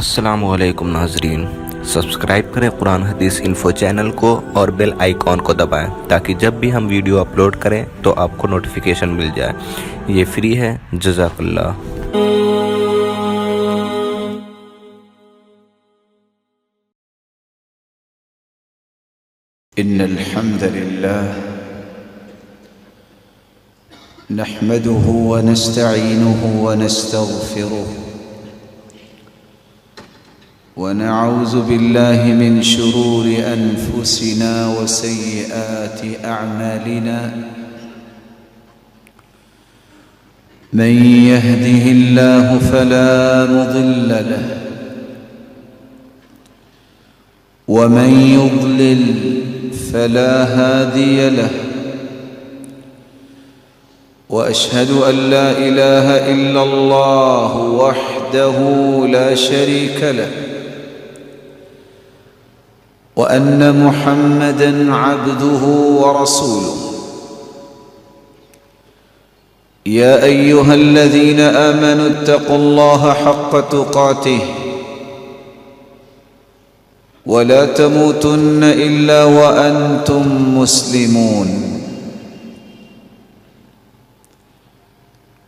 السلام علیکم ناظرین، سبسکرائب کریں قرآن حدیث انفو چینل کو اور بیل آئیکن کو دبائیں تاکہ جب بھی ہم ویڈیو اپلوڈ کریں تو آپ کو نوٹیفیکیشن مل جائے۔ یہ فری ہے، جزاک اللہ۔ إن الحمد لله نحمده ونستعينه ونستغفره ونعوذ بالله من شرور أنفسنا وسيئات أعمالنا من يهده الله فلا مضل له ومن يضلل فلا هادي له وأشهد أن لا إله إلا الله وحده لا شريك له وأن محمدًا عبده ورسوله يا أيها الذين آمنوا اتقوا الله حق تقاته ولا تموتن إلا وأنتم مسلمون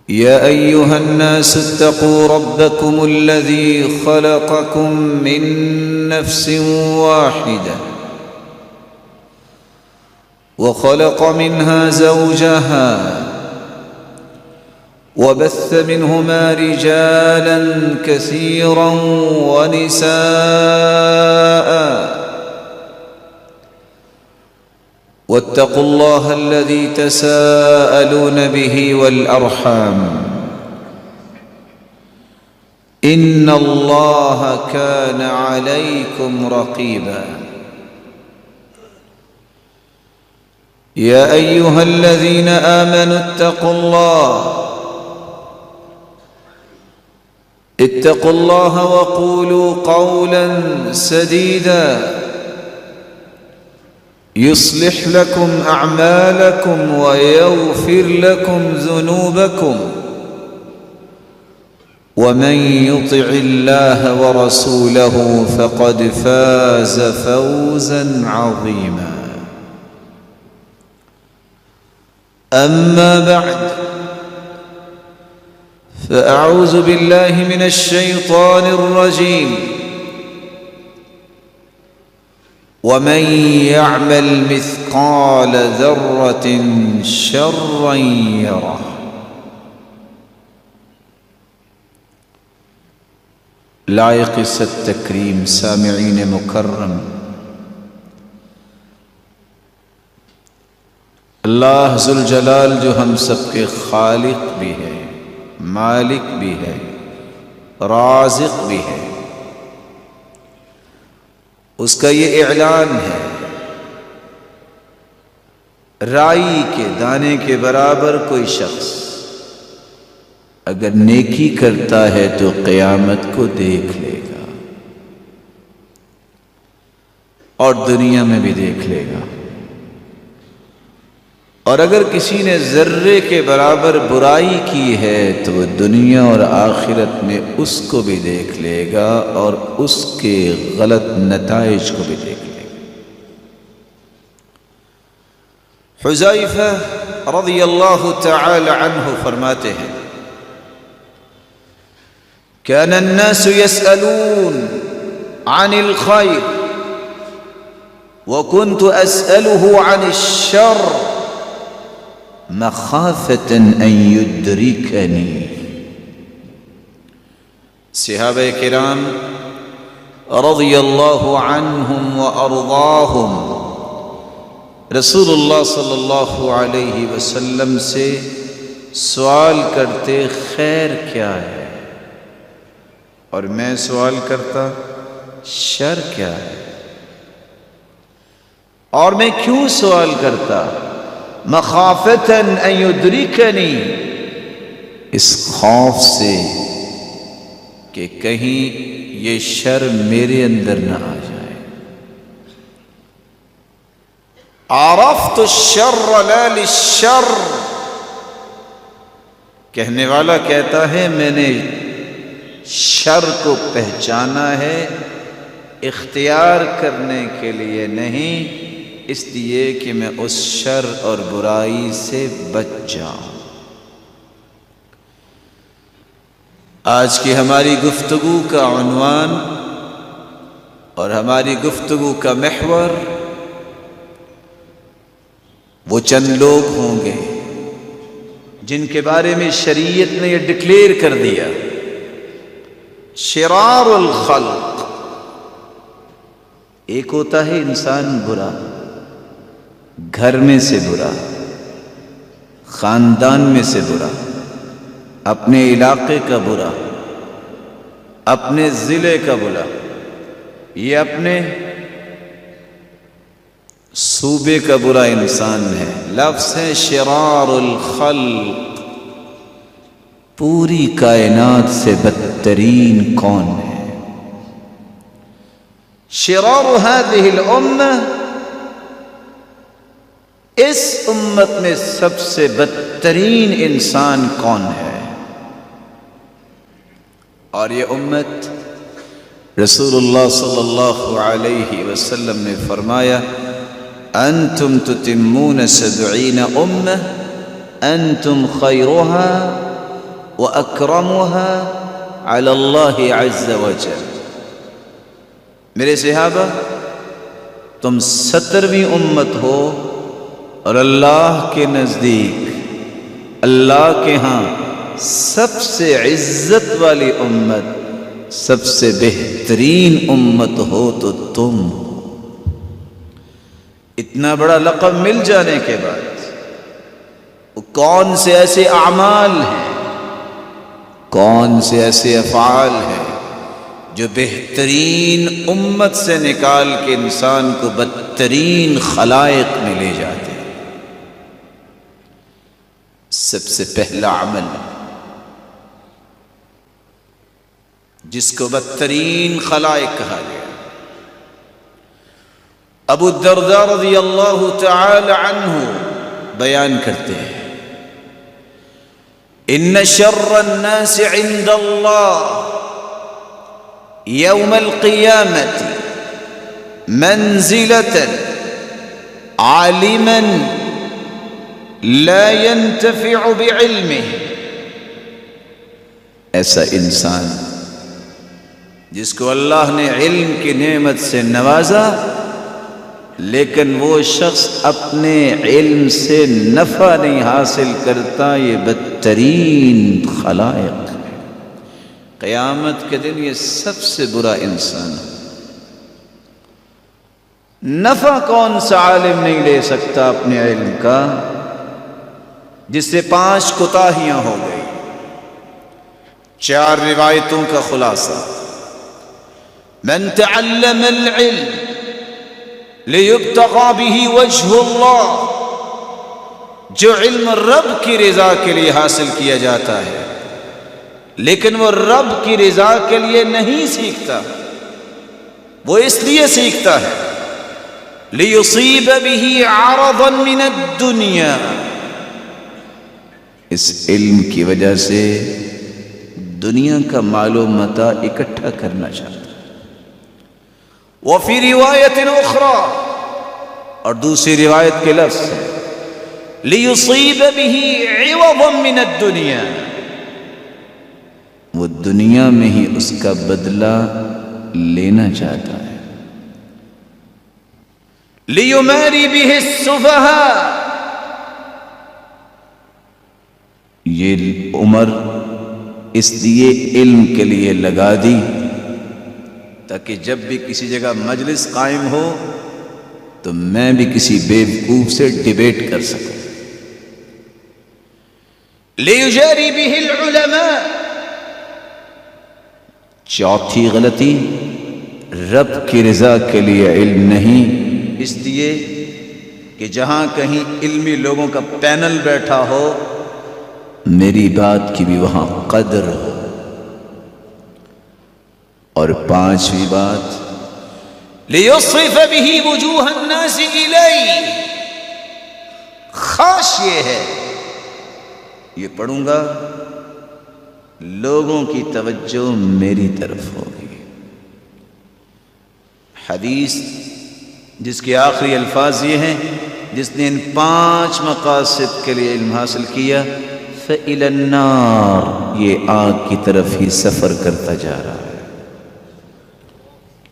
يا أيها الناس اتقوا ربكم الذي خلقكم من نفس واحدة وخلق منها زوجها وبث منهما رجالا كثيرا ونساء واتقوا الله الذي تساءلون به والأرحام إن الله كان عليكم رقيبا يا أيها الذين آمنوا اتقوا الله وقولوا قولا سديدا يصلح لكم أعمالكم ويغفر لكم ذنوبكم ومن يطع الله ورسوله فقد فاز فوزا عظيما أما بعد فأعوذ بالله من الشيطان الرجيم ومن يعمل مثقال ذرة شرا يره لائق ست تکریم سامعین مکرم، اللہ ذوالجلال جو ہم سب کے خالق بھی ہے، مالک بھی ہے، رازق بھی ہے، اس کا یہ اعلان ہے رائی کے دانے کے برابر کوئی شخص اگر نیکی کرتا ہے تو قیامت کو دیکھ لے گا اور دنیا میں بھی دیکھ لے گا، اور اگر کسی نے ذرے کے برابر برائی کی ہے تو وہ دنیا اور آخرت میں اس کو بھی دیکھ لے گا اور اس کے غلط نتائج کو بھی دیکھ لے گا۔ حذیفہ رضی اللہ تعالی عنہ فرماتے ہیں كان الناس يسألون عن الخير وكنت أسأله عن الشر مخافة أن يدركني۔ صحابہ کرام رضی اللہ عنہم وارضاہم رسول اللہ صلی اللہ علیہ وسلم سے سوال کرتے خیر کیا ہے، اور میں سوال کرتا شر کیا ہے، اور میں کیوں سوال کرتا؟ مخافتا ان یدرکنی، اس خوف سے کہ کہیں یہ شر میرے اندر نہ آ جائے۔ عرفت الشر لا للشر، کہنے والا کہتا ہے میں نے شر کو پہچانا ہے، اختیار کرنے کے لیے نہیں، اس لیے کہ میں اس شر اور برائی سے بچ جاؤں۔ آج کی ہماری گفتگو کا عنوان اور ہماری گفتگو کا محور وہ چند لوگ ہوں گے جن کے بارے میں شریعت نے یہ ڈکلیئر کر دیا، شرار الخلق۔ ایک ہوتا ہے انسان برا، گھر میں سے برا، خاندان میں سے برا، اپنے علاقے کا برا، اپنے ضلع کا برا، یہ اپنے صوبے کا برا انسان ہے۔ لفظ ہے شرار الخلق، پوری کائنات سے بدترین کون ہے؟ شرار هذه الامہ، اس امت میں سب سے بدترین انسان کون ہے؟ اور یہ امت رسول اللہ صلی اللہ علیہ وسلم نے فرمایا، انتم تتمون 70 امہ انتم خیرها واکرمها علی اللہ عز وجل۔ میرے صحابہ، تم 70ویں امت ہو اور اللہ کے نزدیک، اللہ کے ہاں سب سے عزت والی امت، سب سے بہترین امت ہو تو تم ہو۔ اتنا بڑا لقب مل جانے کے بعد وہ کون سے ایسے اعمال ہیں، کون سے ایسے افعال ہیں جو بہترین امت سے نکال کے انسان کو بدترین خلائق میں لے جاتے ہیں؟ سب سے پہلا عمل جس کو بدترین خلائق کہا گیا، ابو الدرداء رضی اللہ تعالی عنہ بیان کرتے ہیں، ان شر الناس عند اللہ یوم القیامت منزلۃ عالما لا ينتفع بعلمه۔ ایسا انسان جس کو اللہ نے علم کی نعمت سے نوازا، لیکن وہ شخص اپنے علم سے نفع نہیں حاصل کرتا، یہ بدترین خلائق ہے۔ قیامت کے دن یہ سب سے برا انسان ہے۔ نفع کون سا عالم نہیں لے سکتا اپنے علم کا، جس سے 5 کوتاہیاں ہو گئی۔ 4 روایتوں کا خلاصہ، من تعلم العلم لیبتغى به وجہ اللہ، جو علم رب کی رضا کے لیے حاصل کیا جاتا ہے لیکن وہ رب کی رضا کے لیے نہیں سیکھتا، وہ اس لیے سیکھتا ہے لیصیب به عرضا من الدنیا، اس علم کی وجہ سے دنیا کا مال و متاع اکٹھا کرنا چاہتا ہے۔ وفی روایت اخری، اور دوسری روایت کے لفظ ہے لیصیب به عوضا من الدنیا، وہ دنیا میں ہی اس کا بدلہ لینا چاہتا ہے۔ لیماری به السفہاء، یہ عمر اس لیے علم کے لیے لگا دی تاکہ جب بھی کسی جگہ مجلس قائم ہو تو میں بھی کسی بیوقوف سے ڈیبیٹ کر سکوں۔ لیجاری به العلماء، چوتھی غلطی، رب کی رضا کے لیے علم نہیں، اس لیے کہ جہاں کہیں علمی لوگوں کا پینل بیٹھا ہو میری بات کی بھی وہاں قدر ہو۔ اور 5ویں بات، لیصرف به وجوہ الناس الیہ، خواہش یہ ہے، یہ پڑھوں گا لوگوں کی توجہ میری طرف ہوگی۔ حدیث جس کے آخری الفاظ یہ ہیں، جس نے ان 5 مقاصد کے لیے علم حاصل کیا، فَإِلَى النَّارِ، یہ آگ کی طرف ہی سفر کرتا جا رہا ہے۔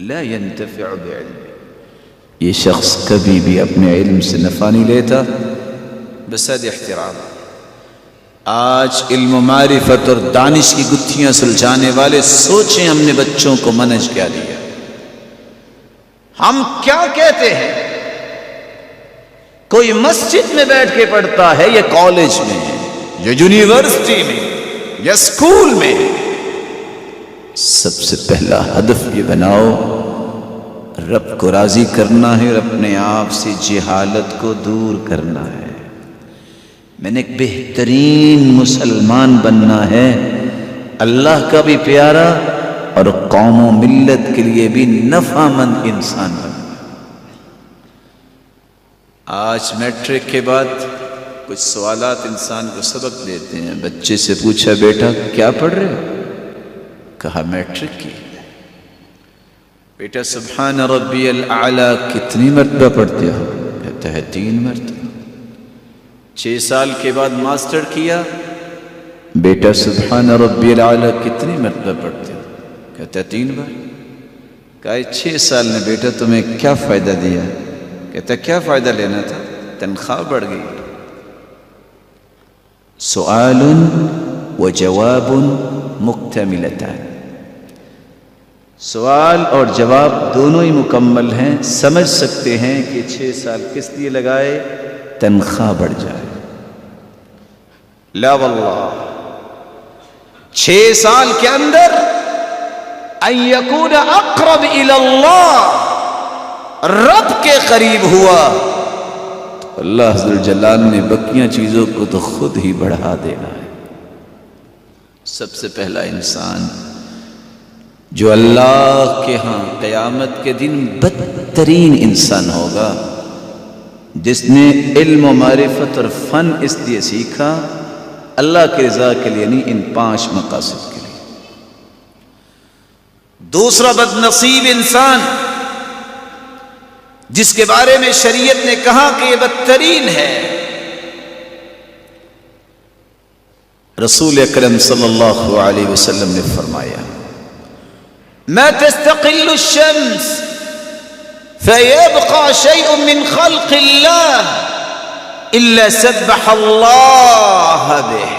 لا ينتفع بعلم، یہ شخص کبھی بھی اپنے علم سے نفع نہیں لیتا۔ بصد احترام، آج علم و معرفت اور دانش کی گتھیاں سلجھانے والے سوچیں ہم نے بچوں کو منہج کیا دیا، ہم کیا کہتے ہیں؟ کوئی مسجد میں بیٹھ کے پڑھتا ہے یا کالج میں یا یونیورسٹی میں یا اسکول میں، سب سے پہلا ہدف یہ بناؤ رب کو راضی کرنا ہے اور اپنے آپ سے جہالت کو دور کرنا ہے۔ میں نے ایک بہترین مسلمان بننا ہے، اللہ کا بھی پیارا اور قوم و ملت کے لیے بھی نفع مند انسان بننا۔ آج میٹرک کے بعد کچھ سوالات انسان کو سبق دیتے ہیں۔ بچے سے پوچھا بیٹا کیا پڑھ رہے ہو؟ کہا میٹرک کی۔ بیٹا سبحان ربی الاعلیٰ کتنی مرتبہ پڑھتے ہو؟ کہتا ہے 3 مرتبہ۔ 6 سال کے بعد ماسٹر کیا۔ بیٹا سبحان ربی الاعلیٰ کتنی مرتبہ پڑھتے ہو؟ کہتا ہے 3 بار۔ کہا 6 سال نے بیٹا تمہیں کیا فائدہ دیا؟ کہتا ہے کیا فائدہ لینا تھا؟ تنخواہ بڑھ گئی۔ سؤال و جواب مکتملتان، سوال اور جواب دونوں ہی مکمل ہیں۔ سمجھ سکتے ہیں کہ 6 سال کس لیے لگائے؟ تنخواہ بڑھ جائے۔ لا واللہ، 6 سال کے اندر ان یکون اقرب الی اللہ، رب کے قریب ہوا تو اللہ عز و جلال نے بقیہ چیزوں کو تو خود ہی بڑھا دینا ہے۔ سب سے پہلا انسان جو اللہ کے ہاں قیامت کے دن بدترین انسان ہوگا، جس نے علم و معرفت اور فن اس لیے سیکھا اللہ کی رضا کے لیے نہیں، ان 5 مقاصد کے لیے۔ دوسرا بد نصیب انسان جس کے بارے میں شریعت نے کہا کہ یہ بدترین ہے، رسول اکرم صلی اللہ علیہ وسلم نے فرمایا ما تستقل الشمس فيبقى شيء من خلق الله إلا سبح الله به۔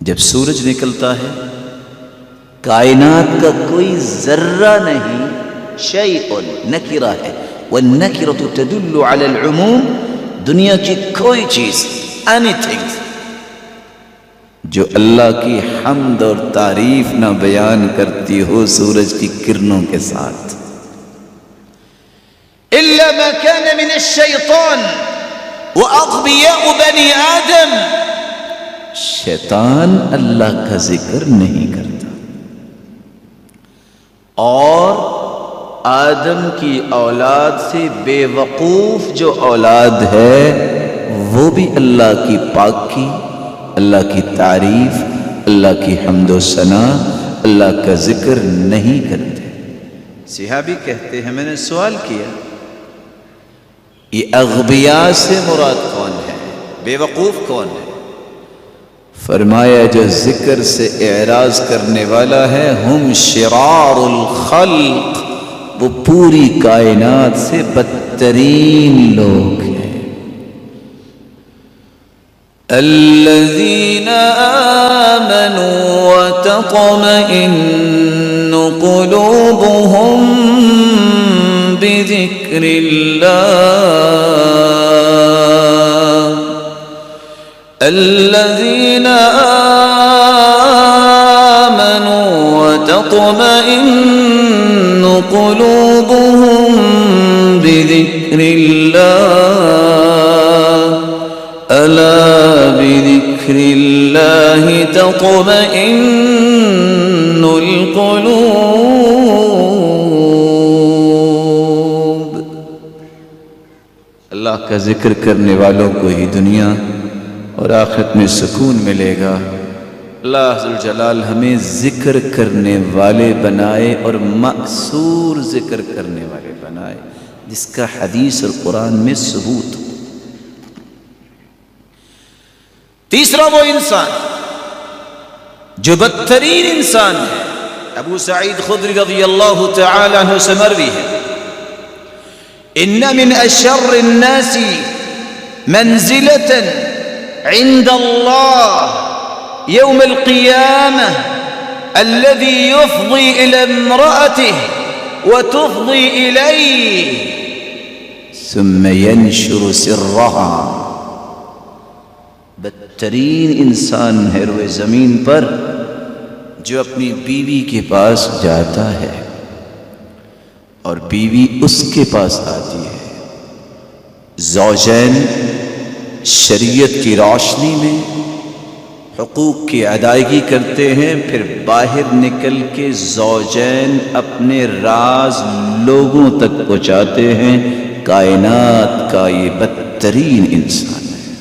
جب سورج نکلتا ہے کائنات کا کوئی ذرہ نہیں، شیء نکرہ ہے، والنکرة تدل على العموم، دنیا کی کوئی چیز anything جو اللہ کی حمد اور تعریف نہ بیان کرتی ہو سورج کی کرنوں کے ساتھ، الا ما كان من الشیطان واغبیاء بنی آدم، شیطان اللہ کا ذکر نہیں کرتا، اور آدم کی اولاد سے بے وقوف جو اولاد ہے وہ بھی اللہ کی پاکی، اللہ کی تعریف، اللہ کی حمد و ثنا، اللہ کا ذکر نہیں کرتے۔ صحابی کہتے ہیں میں نے سوال کیا یہ اغبیاء سے مراد کون ہے، بے وقوف کون ہے؟ فرمایا جو ذکر سے اعراض کرنے والا ہے، ہم شرار الخلق، وہ پوری کائنات سے بدترین لوگ ہیں۔ الذين آمنوا وتطمئن قلوبهم بذكر الله، الذين آمنوا وتطمئن قلوبهم بذكر الله، ألا بذكر الله تطمئن القلوب۔ اللہ کا ذکر کرنے والوں کو ہی دنیا اور آخرت میں سکون ملے گا۔ اللہ ذو الجلال ہمیں ذکر کرنے والے بنائے اور مأثور ذکر کرنے والے بنائے جس کا حدیث اور قرآن میں ثبوت ہو۔ تیسرا وہ انسان جو بدترین انسان ہے، ابو سعید خدری رضی اللہ تعالی عنہ سے مروی ہے، ان من اشر الناس منزلة عند الله يوم القيامة الذي يفضي إلى امرأته وتفضي إليه ثم ينشر سرها۔ بدترین انسان ہے روئے زمین پر جو اپنی بیوی کے پاس جاتا ہے اور بیوی اس کے پاس آتی ہے۔ زوجین شریعت کی روشنی میں حقوق کی ادائیگی کرتے ہیں، پھر باہر نکل کے زوجین اپنے راز لوگوں تک پہنچاتے ہیں۔ کائنات کا یہ بدترین انسان ہے۔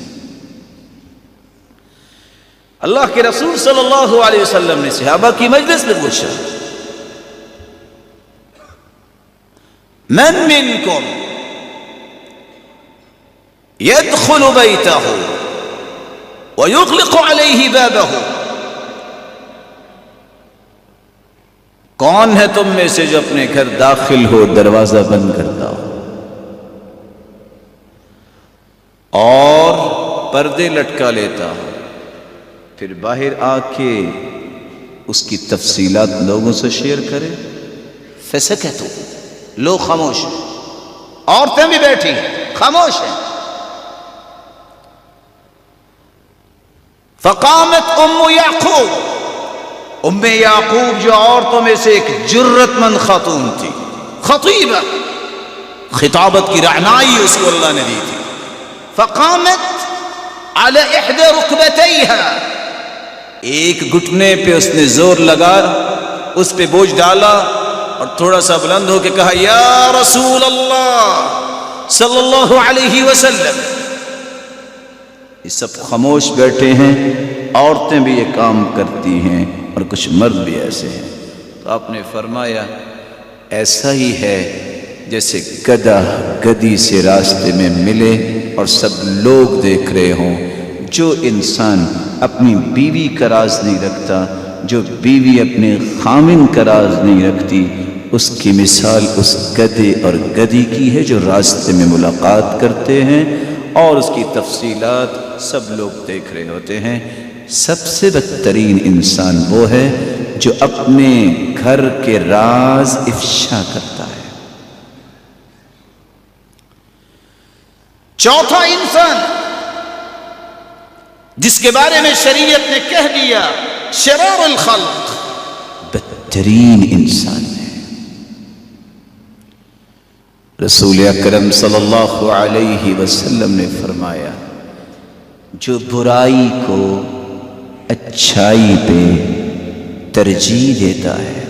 اللہ کے رسول صلی اللہ علیہ وسلم نے صحابہ کی مجلس میں پوچھا، من منکم يدخل بيته ويغلق عليه بابه، کون ہے تم میں سے جو اپنے گھر داخل ہو دروازہ بند کرتا ہو اور پردے لٹکا لیتا ہو، پھر باہر آ کے اس کی تفصیلات لوگوں سے شیئر کرے؟ فسکتوا، لوگ خاموش ہیں، عورتیں بھی بیٹھی ہیں خاموش ہیں۔ فقامت یعقوب، یعقوب جو عورتوں میں سے ایک جرت مند خاتون تھی، خطیبہ، خطابت کی رعنائی اس کو اللہ نے دی تھی۔ فقامت على احدى ركبتيها، ایک گھٹنے پہ اس نے زور لگا، اس پہ بوجھ ڈالا اور تھوڑا سا بلند ہو کے کہا، یا رسول اللہ صلی اللہ علیہ وسلم۔ یہ سب خاموش بیٹھے ہیں، عورتیں بھی یہ کام کرتی ہیں اور کچھ مرد بھی ایسے ہیں۔ تو آپ نے فرمایا ایسا ہی ہے جیسے گدھا گدھی سے راستے میں ملے اور سب لوگ دیکھ رہے ہوں۔ جو انسان اپنی بیوی کا راز نہیں رکھتا، جو بیوی اپنے خامن کا راز نہیں رکھتی، اس کی مثال اس گدھے اور گدھی کی ہے جو راستے میں ملاقات کرتے ہیں اور اس کی تفصیلات سب لوگ دیکھ رہے ہوتے ہیں۔ سب سے بدترین انسان وہ ہے جو اپنے گھر کے راز افشا کرتا ہے۔ چوتھا انسان جس کے بارے میں شریعت نے کہہ دیا شرار الخلق، بدترین انسان ہے۔ رسول اکرم صلی اللہ علیہ وسلم نے فرمایا جو برائی کو اچھائی پہ ترجیح دیتا ہے،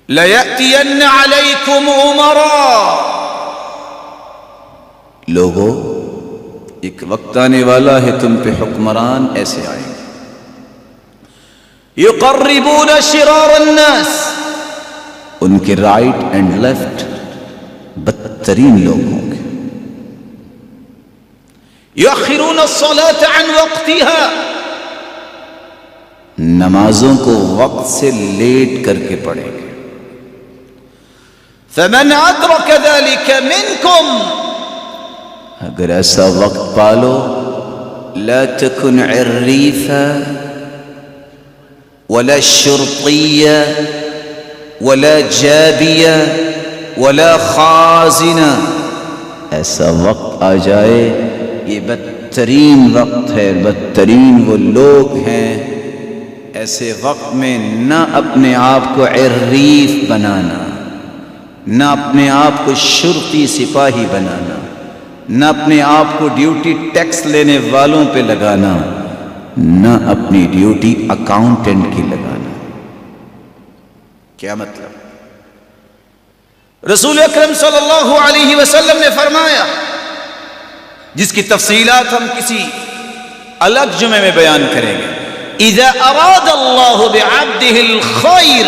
لَيَأْتِيَنَّ عَلَيْكُمْ أُمَرَاء، لوگوں ایک وقت آنے والا ہے تم پہ حکمران ایسے آئیں گے، يُقَرِّبُونَ شِرَارَ النَّاسِ، ان کے رائٹ اینڈ لیفٹ بدترین لوگ ہوں گے، يُؤَخِّرُونَ الصَّلَاةَ عَنْ وَقْتِهَا، نمازوں کو وقت سے لیٹ کر کے پڑھیں گے، فَمَنْ أَدْرَكَ ذَلِكَ مِنْكُمْ، اگر ایسا وقت پالو، لا تكن عريفا ولا شرطيا ولا جابيا ولا خازنا، ایسا وقت آ جائے، یہ بدترین وقت ہے، بدترین وہ لوگ ہیں، ایسے وقت میں نہ اپنے آپ کو عریف بنانا، نہ اپنے آپ کو شرطی سپاہی بنانا، نہ اپنے آپ کو ڈیوٹی ٹیکس لینے والوں پہ لگانا، نہ اپنی ڈیوٹی اکاؤنٹنٹ کی لگانا۔ کیا مطلب؟ رسول اکرم صلی اللہ علیہ وسلم نے فرمایا جس کی تفصیلات ہم کسی الگ جمعے میں بیان کریں گے. اذا اراد اللہ بعبده الخیر،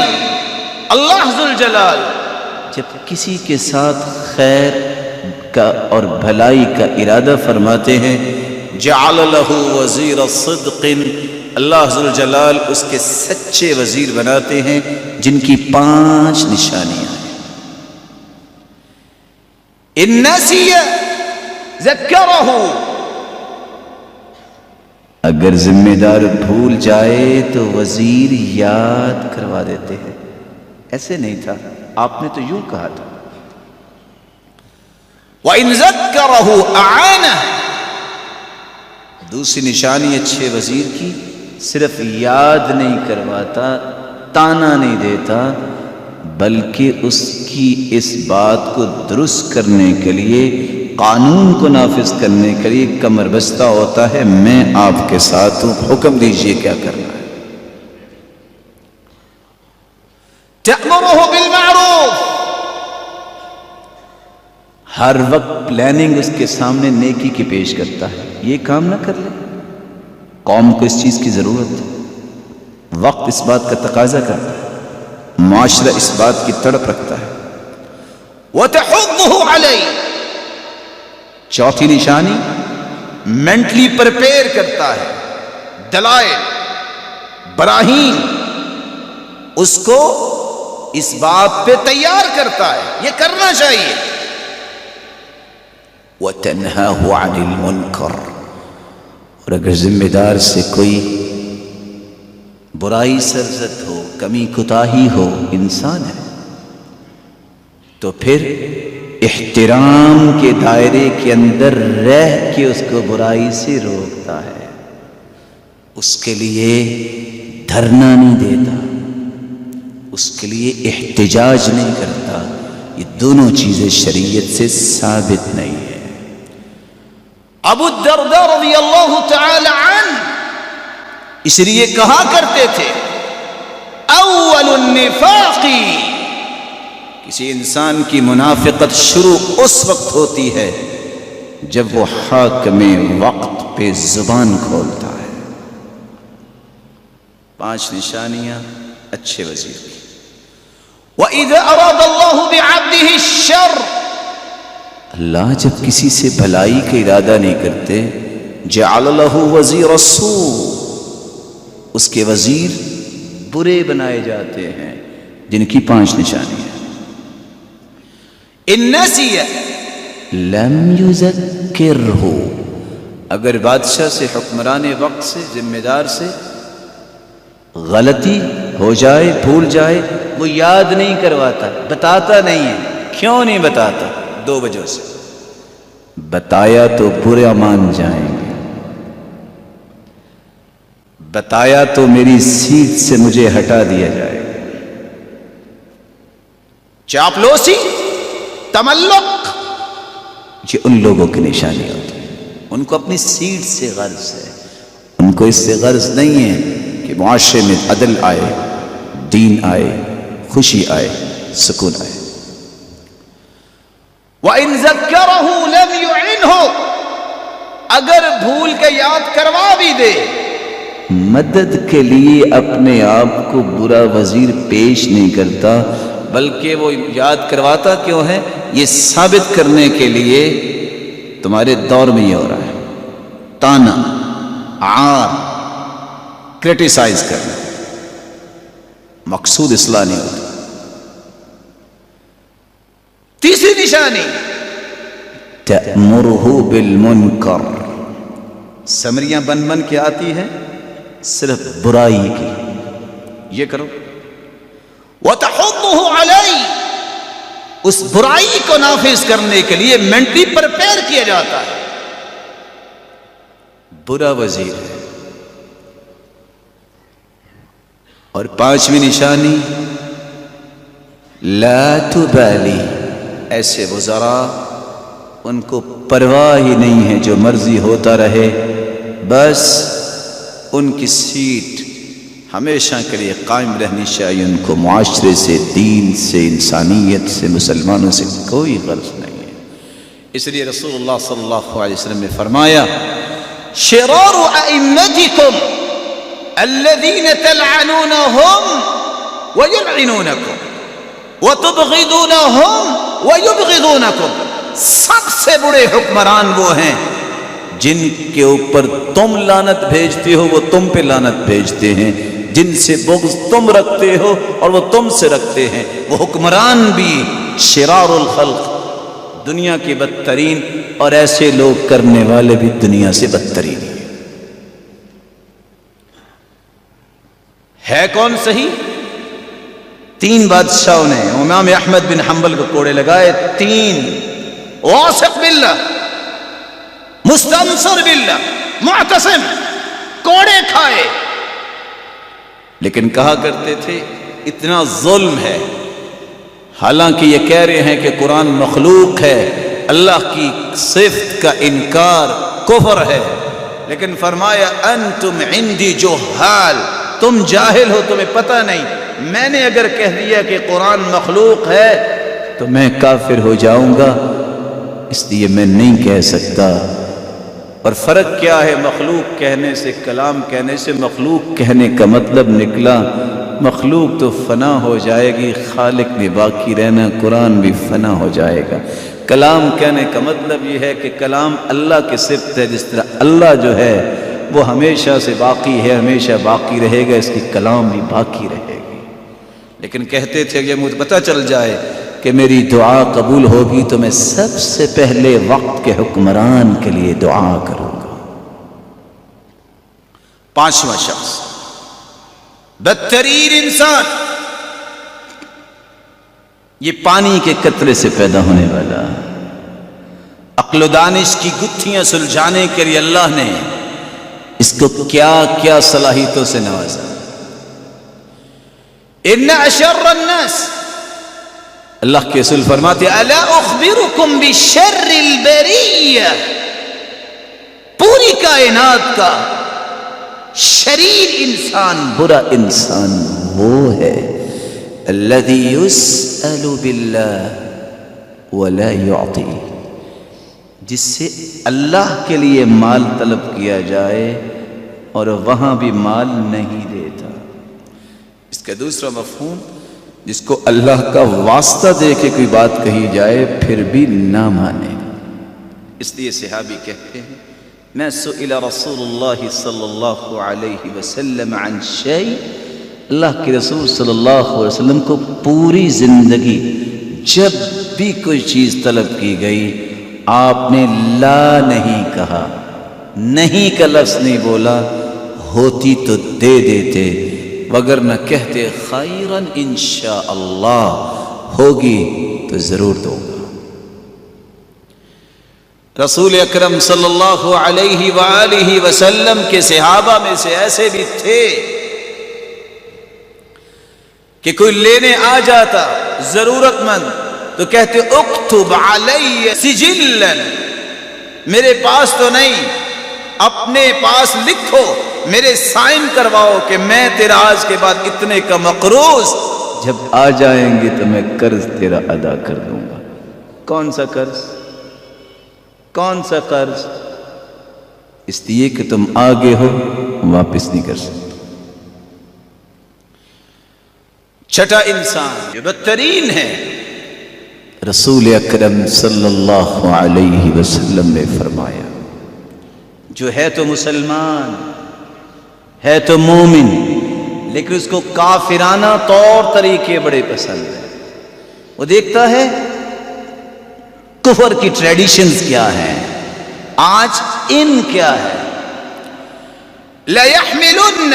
اللہ ذوالجلال جب کسی کے ساتھ خیر کا اور بھلائی کا ارادہ فرماتے ہیں، جعل له وزیر صدق، اللہ ذوالجلال اس کے سچے وزیر بناتے ہیں جن کی 5 نشانیاں ہیں. ان نسی ذکرہ، اگر ذمہ دار بھول جائے تو وزیر یاد کروا دیتے ہیں. ایسے نہیں تھا، آپ نے تو یوں کہا تھا. وَإِن ذَكَّرَهُ أَعَانَهُ، دوسری نشانی اچھے وزیر کی صرف یاد نہیں کرواتا، تانا نہیں دیتا، بلکہ اس کی اس بات کو درست کرنے کے لیے، قانون کو نافذ کرنے کے لیے کمر بستہ ہوتا ہے. میں آپ کے ساتھ ہوں، حکم دیجئے کیا کرنا ہے. تأمرہ بالمعروف، ہر وقت پلاننگ اس کے سامنے نیکی کی پیش کرتا ہے. یہ کام نہ کر لے، قوم کو اس چیز کی ضرورت ہے، وقت اس بات کا تقاضا کرتا ہے، معاشرہ اس بات کی تڑپ رکھتا ہے. وَتَحُضُّهُ عَلَيْهِ، چوتھی نشانی مینٹلی پریپیئر کرتا ہے، دلائل براہین اس کو اس بات پہ تیار کرتا ہے یہ کرنا چاہیے. وَتَنْهَاهُ عَنِ الْمُنْكَرِ، اور اگر ذمہ دار سے کوئی برائی سرزد ہو، کمی کوتاہی ہو، انسان ہے، تو پھر احترام کے دائرے کے اندر رہ کے اس کو برائی سے روکتا ہے. اس کے لیے دھرنا نہیں دیتا، اس کے لیے احتجاج نہیں کرتا. یہ دونوں چیزیں شریعت سے ثابت نہیں ہے. ابو الدرداء رضی اللہ تعالی عنہ اس لیے کہا کرتے تھے، اول النفاق، کسی انسان کی منافقت شروع اس وقت ہوتی ہے جب وہ حاکم وقت پہ زبان کھولتا ہے. 5 نشانیاں اچھے وزیر کی. وَإِذَا أَرَادَ اللَّهُ بِعَبْدِهِ الشَّرَّ، اللہ جب کسی سے بھلائی کا ارادہ نہیں کرتے، جعل له وزیر السوء، اس کے وزیر برے بنائے جاتے ہیں جن کی 5 نشانیاں. ان نسی لم یذکرہ، اگر بادشاہ سے، حکمران وقت سے، ذمہ دار سے غلطی ہو جائے، بھول جائے، وہ یاد نہیں کرواتا، بتاتا نہیں ہے. کیوں نہیں بتاتا؟ 2 وجہ سے. بتایا تو برا مان جائیں گے، بتایا تو میری سیٹ سے مجھے ہٹا دیا جائے گا. چاپلوسی، تملق، یہ ان لوگوں کی نشانی ہوتی ہے. ان کو اپنی سیٹ سے غرض ہے، ان کو اس سے غرض نہیں ہے کہ معاشرے میں عدل آئے، دین آئے، خوشی آئے، سکون آئے. وَإِن ذَكَّرَهُ لَمْ يُعِنْهُ، اگر بھول کے یاد کروا بھی دے، مدد کے لیے اپنے آپ کو برا وزیر پیش نہیں کرتا، بلکہ وہ یاد کرواتا کیوں ہے؟ یہ ثابت کرنے کے لیے تمہارے دور میں یہ ہو رہا ہے، تانا، عار، کرٹیسائز کرنا، مقصود اصلاح نہیں ہوتا. تیسری نشانی تأمرہ بالمنکر، سمریاں بن بن کے آتی ہیں صرف برائی کی، یہ کرو. وتحضہ علیہ، اس برائی کو نافذ کرنے کے لیے مینٹلی پریپیئر کیا جاتا ہے. برا وزیر ہے. اور 5ویں نشانی لا تبالی، ایسے وزراء ان کو پرواہ ہی نہیں ہے، جو مرضی ہوتا رہے، بس ان کی سیٹ ہمیشہ کے لیے قائم رہنی چاہیے. ان کو معاشرے سے، دین سے، انسانیت سے، مسلمانوں سے کوئی غرض نہیں ہے. اس لیے رسول اللہ صلی اللہ علیہ وسلم نے فرمایا شرار ائمتکم الذین تلعنونہم ویلعنونکم وتبغضونہم ویبغضونکم، سب سے بڑے حکمران وہ ہیں جن کے اوپر تم لعنت بھیجتے ہو وہ تم پہ لعنت بھیجتے ہیں، جن سے بغض تم رکھتے ہو اور وہ تم سے رکھتے ہیں، وہ حکمران بھی شرار الخلق، دنیا کے بدترین، اور ایسے لوگ کرنے والے بھی دنیا سے بدترین ہے کون صحیح؟ 3 بادشاہوں نے امام احمد بن حنبل کو کوڑے لگائے، 3 واثق باللہ، مستنصر باللہ، معتصم، کوڑے کھائے، لیکن کہا کرتے تھے اتنا ظلم ہے، حالانکہ یہ کہہ رہے ہیں کہ قرآن مخلوق ہے، اللہ کی صفت کا انکار کفر ہے، لیکن فرمایا انتم عندی جہال، تم جاہل ہو، تمہیں پتہ نہیں، میں نے اگر کہہ دیا کہ قرآن مخلوق ہے تو میں کافر ہو جاؤں گا، اس لیے میں نہیں کہہ سکتا۔ اور فرق کیا ہے مخلوق کہنے سے، کلام کہنے سے؟ مخلوق کہنے کا مطلب نکلا مخلوق تو فنا ہو جائے گی، خالق نے باقی رہنا، قرآن بھی فنا ہو جائے گا۔ کلام کہنے کا مطلب یہ ہے کہ کلام اللہ کی صفت ہے، جس طرح اللہ جو ہے وہ ہمیشہ سے باقی ہے، ہمیشہ باقی رہے گا، اس کی کلام بھی باقی رہے گی۔ لیکن کہتے تھے کہ مجھے پتہ چل جائے کہ میری دعا قبول ہوگی تو میں سب سے پہلے وقت کے حکمران کے لیے دعا کروں گا۔ 5واں شخص، بدترین انسان، یہ پانی کے قطرے سے پیدا ہونے والا، عقل و دانش کی گتھیاں سلجھانے کے لیے اللہ نے اس کو کیا کیا صلاحیتوں سے نوازا۔ ان اشر الناس، اللہ کے رسول فرماتے الا اخبرکم بشر البریہ، پوری کائنات کا شریر انسان، برا انسان وہ ہے الذی یسأل باللہ ولا یعطی، جس سے اللہ کے لیے مال طلب کیا جائے اور وہاں بھی مال نہیں دیتا۔ اس کا دوسرا مفہوم، جس کو اللہ کا واسطہ دے کے کوئی بات کہی جائے پھر بھی نہ مانے۔ اس لیے صحابی کہتے ہیں ما سئل رسول اللہ صلی اللہ علیہ وسلم عن شیء، اللہ کے رسول صلی اللہ علیہ وسلم کو پوری زندگی جب بھی کوئی چیز طلب کی گئی آپ نے لا نہیں کہا، نہیں کا لفظ نہیں بولا، ہوتی تو دے دیتے، وگر نہ کہتے خیراً انشاءاللہ، ہوگی تو ضرور دوں گا۔ رسول اکرم صلی اللہ علیہ وآلہ وسلم کے صحابہ میں سے ایسے بھی تھے کہ کوئی لینے آ جاتا ضرورت مند تو کہتے اکتب علی سجلا، میرے پاس تو نہیں، اپنے پاس لکھو، میرے سائن کرواؤ کہ میں تیرا آج کے بعد اتنے کا مقروض، جب آ جائیں گے تو میں قرض تیرا ادا کر دوں گا۔ کون سا قرض؟ کون سا قرض؟ اس لیے کہ تم آگے ہو، واپس نہیں کر سکتے۔ چھٹا انسان جو بدترین ہے، رسول اکرم صلی اللہ علیہ وسلم نے فرمایا جو ہے تو مسلمان، ہے تو مومن، لیکن اس کو کافرانہ طور طریقے بڑے پسند ہیں۔ وہ دیکھتا ہے کفر کی ٹریڈیشنز کیا ہیں، آج ان کیا ہے۔ لَيَحْمِلُنَّ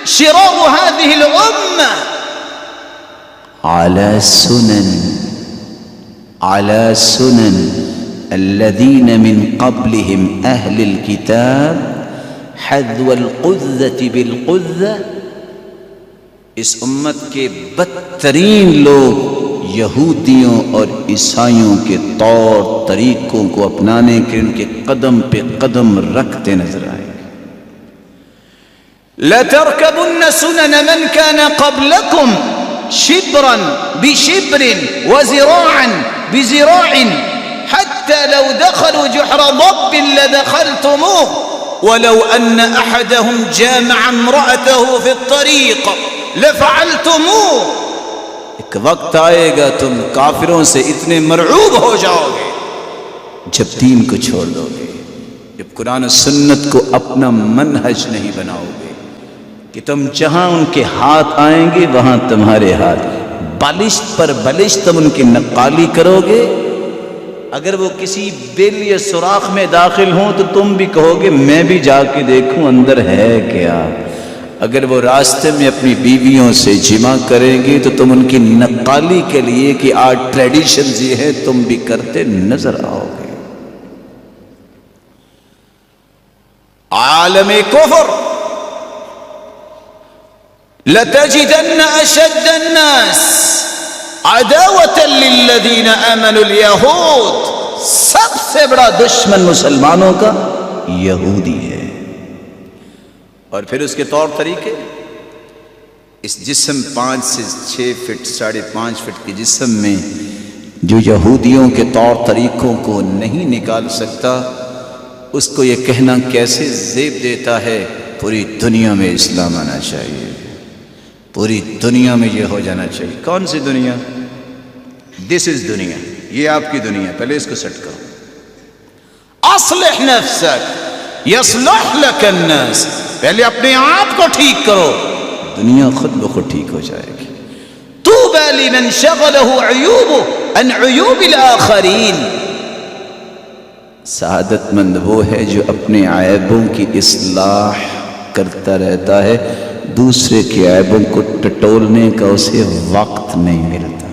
شِرَارُ هَذِهِ الْأُمَّةِ عَلَى سُنَنِ الَّذِينَ مِنْ قَبْلِهِمْ أَهْلِ الْكِتَابِ حَذْوَ الْقُذَّةِ بِالْقُذَّةِ، اس امت کے بدترین لوگ یہودیوں اور عیسائیوں کے طور طریقوں کو اپنانے کے ان کے قدم پہ قدم رکھتے نظر آئے گے۔ لَتَرْكَبُنَّ سُنَنَ مَنْ كَانَ قَبْلَكُمْ شِبْرًا بِشِبْرٍ وَزِرَاعًا بِزِرَاعٍ حَتَّى حتى لو دخلوا جحر ضب لدخلتموه ولو أن أحدهم جامع امرأته في الطريق لفعلتموه. ایک وقت آئے گا تم کافروں سے اتنے مرعوب ہو جاؤ گے جب دین کو چھوڑ دو گے، جب قرآن و سنت کو اپنا منہج نہیں بناؤ گے، کہ تم جہاں ان کے ہاتھ آئیں گے وہاں تمہارے ہاتھ، بالشت پر بالشت تم ان کی نقالی کرو گے. اگر وہ کسی بل یا سوراخ میں داخل ہوں تو تم بھی کہو گے میں بھی جا کے دیکھوں اندر ہے کیا. اگر وہ راستے میں اپنی بیویوں سے جمع کریں گے تو تم ان کی نقالی کے لیے کہ آج ٹریڈیشنز یہ ہے تم بھی کرتے نظر آؤ گے. عالم کفر لتجدن اشد الناس عداوة للذین آمنوا اليہود. سب سے بڑا دشمن مسلمانوں کا یہودی ہے. اور پھر اس کے طور طریقے، اس جسم 5 سے 6 فٹ 5.5 فٹ کے جسم میں جو یہودیوں کے طور طریقوں کو نہیں نکال سکتا، اس کو یہ کہنا کیسے زیب دیتا ہے پوری دنیا میں اسلام آنا چاہیے، پوری دنیا میں یہ ہو جانا چاہیے. کون سی دنیا؟ دس از دنیا، یہ آپ کی دنیا. پہلے اس کو سیٹ کرو. اصلح نفسک یصلح لک الناس. پہلے اپنے آپ کو ٹھیک کرو، دنیا خود بخود ٹھیک ہو جائے گی. طوبی لمن شغلہ عیوبہ عن عیوب الآخرین. سعادت مند وہ ہے جو اپنے عیبوں کی اصلاح کرتا رہتا ہے، دوسرے کے عیبوں کو ٹٹولنے کا اسے وقت نہیں ملتا.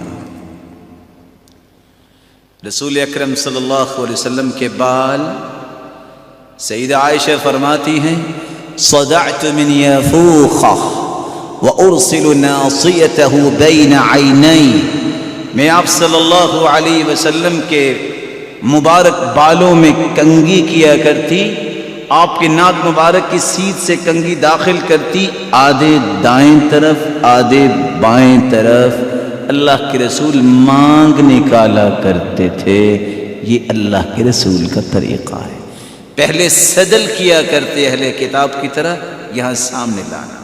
رسول اکرم صلی اللہ علیہ وسلم کے بال، سیدہ عائشہ فرماتی ہیں صدعت من یافوخہ وارسل ناصیتہ بین عینی. میں آپ صلی اللہ علیہ وسلم کے مبارک بالوں میں کنگھی کیا کرتی، آپ کے ناک مبارک کی سیدھ سے کنگھی داخل کرتی، آدھے دائیں طرف آدھے بائیں طرف. اللہ کے رسول مانگ نکالا کرتے تھے. یہ اللہ کے رسول کا طریقہ ہے. پہلے صدل کیا کرتے اہل کتاب کی طرح، یہاں سامنے لانا.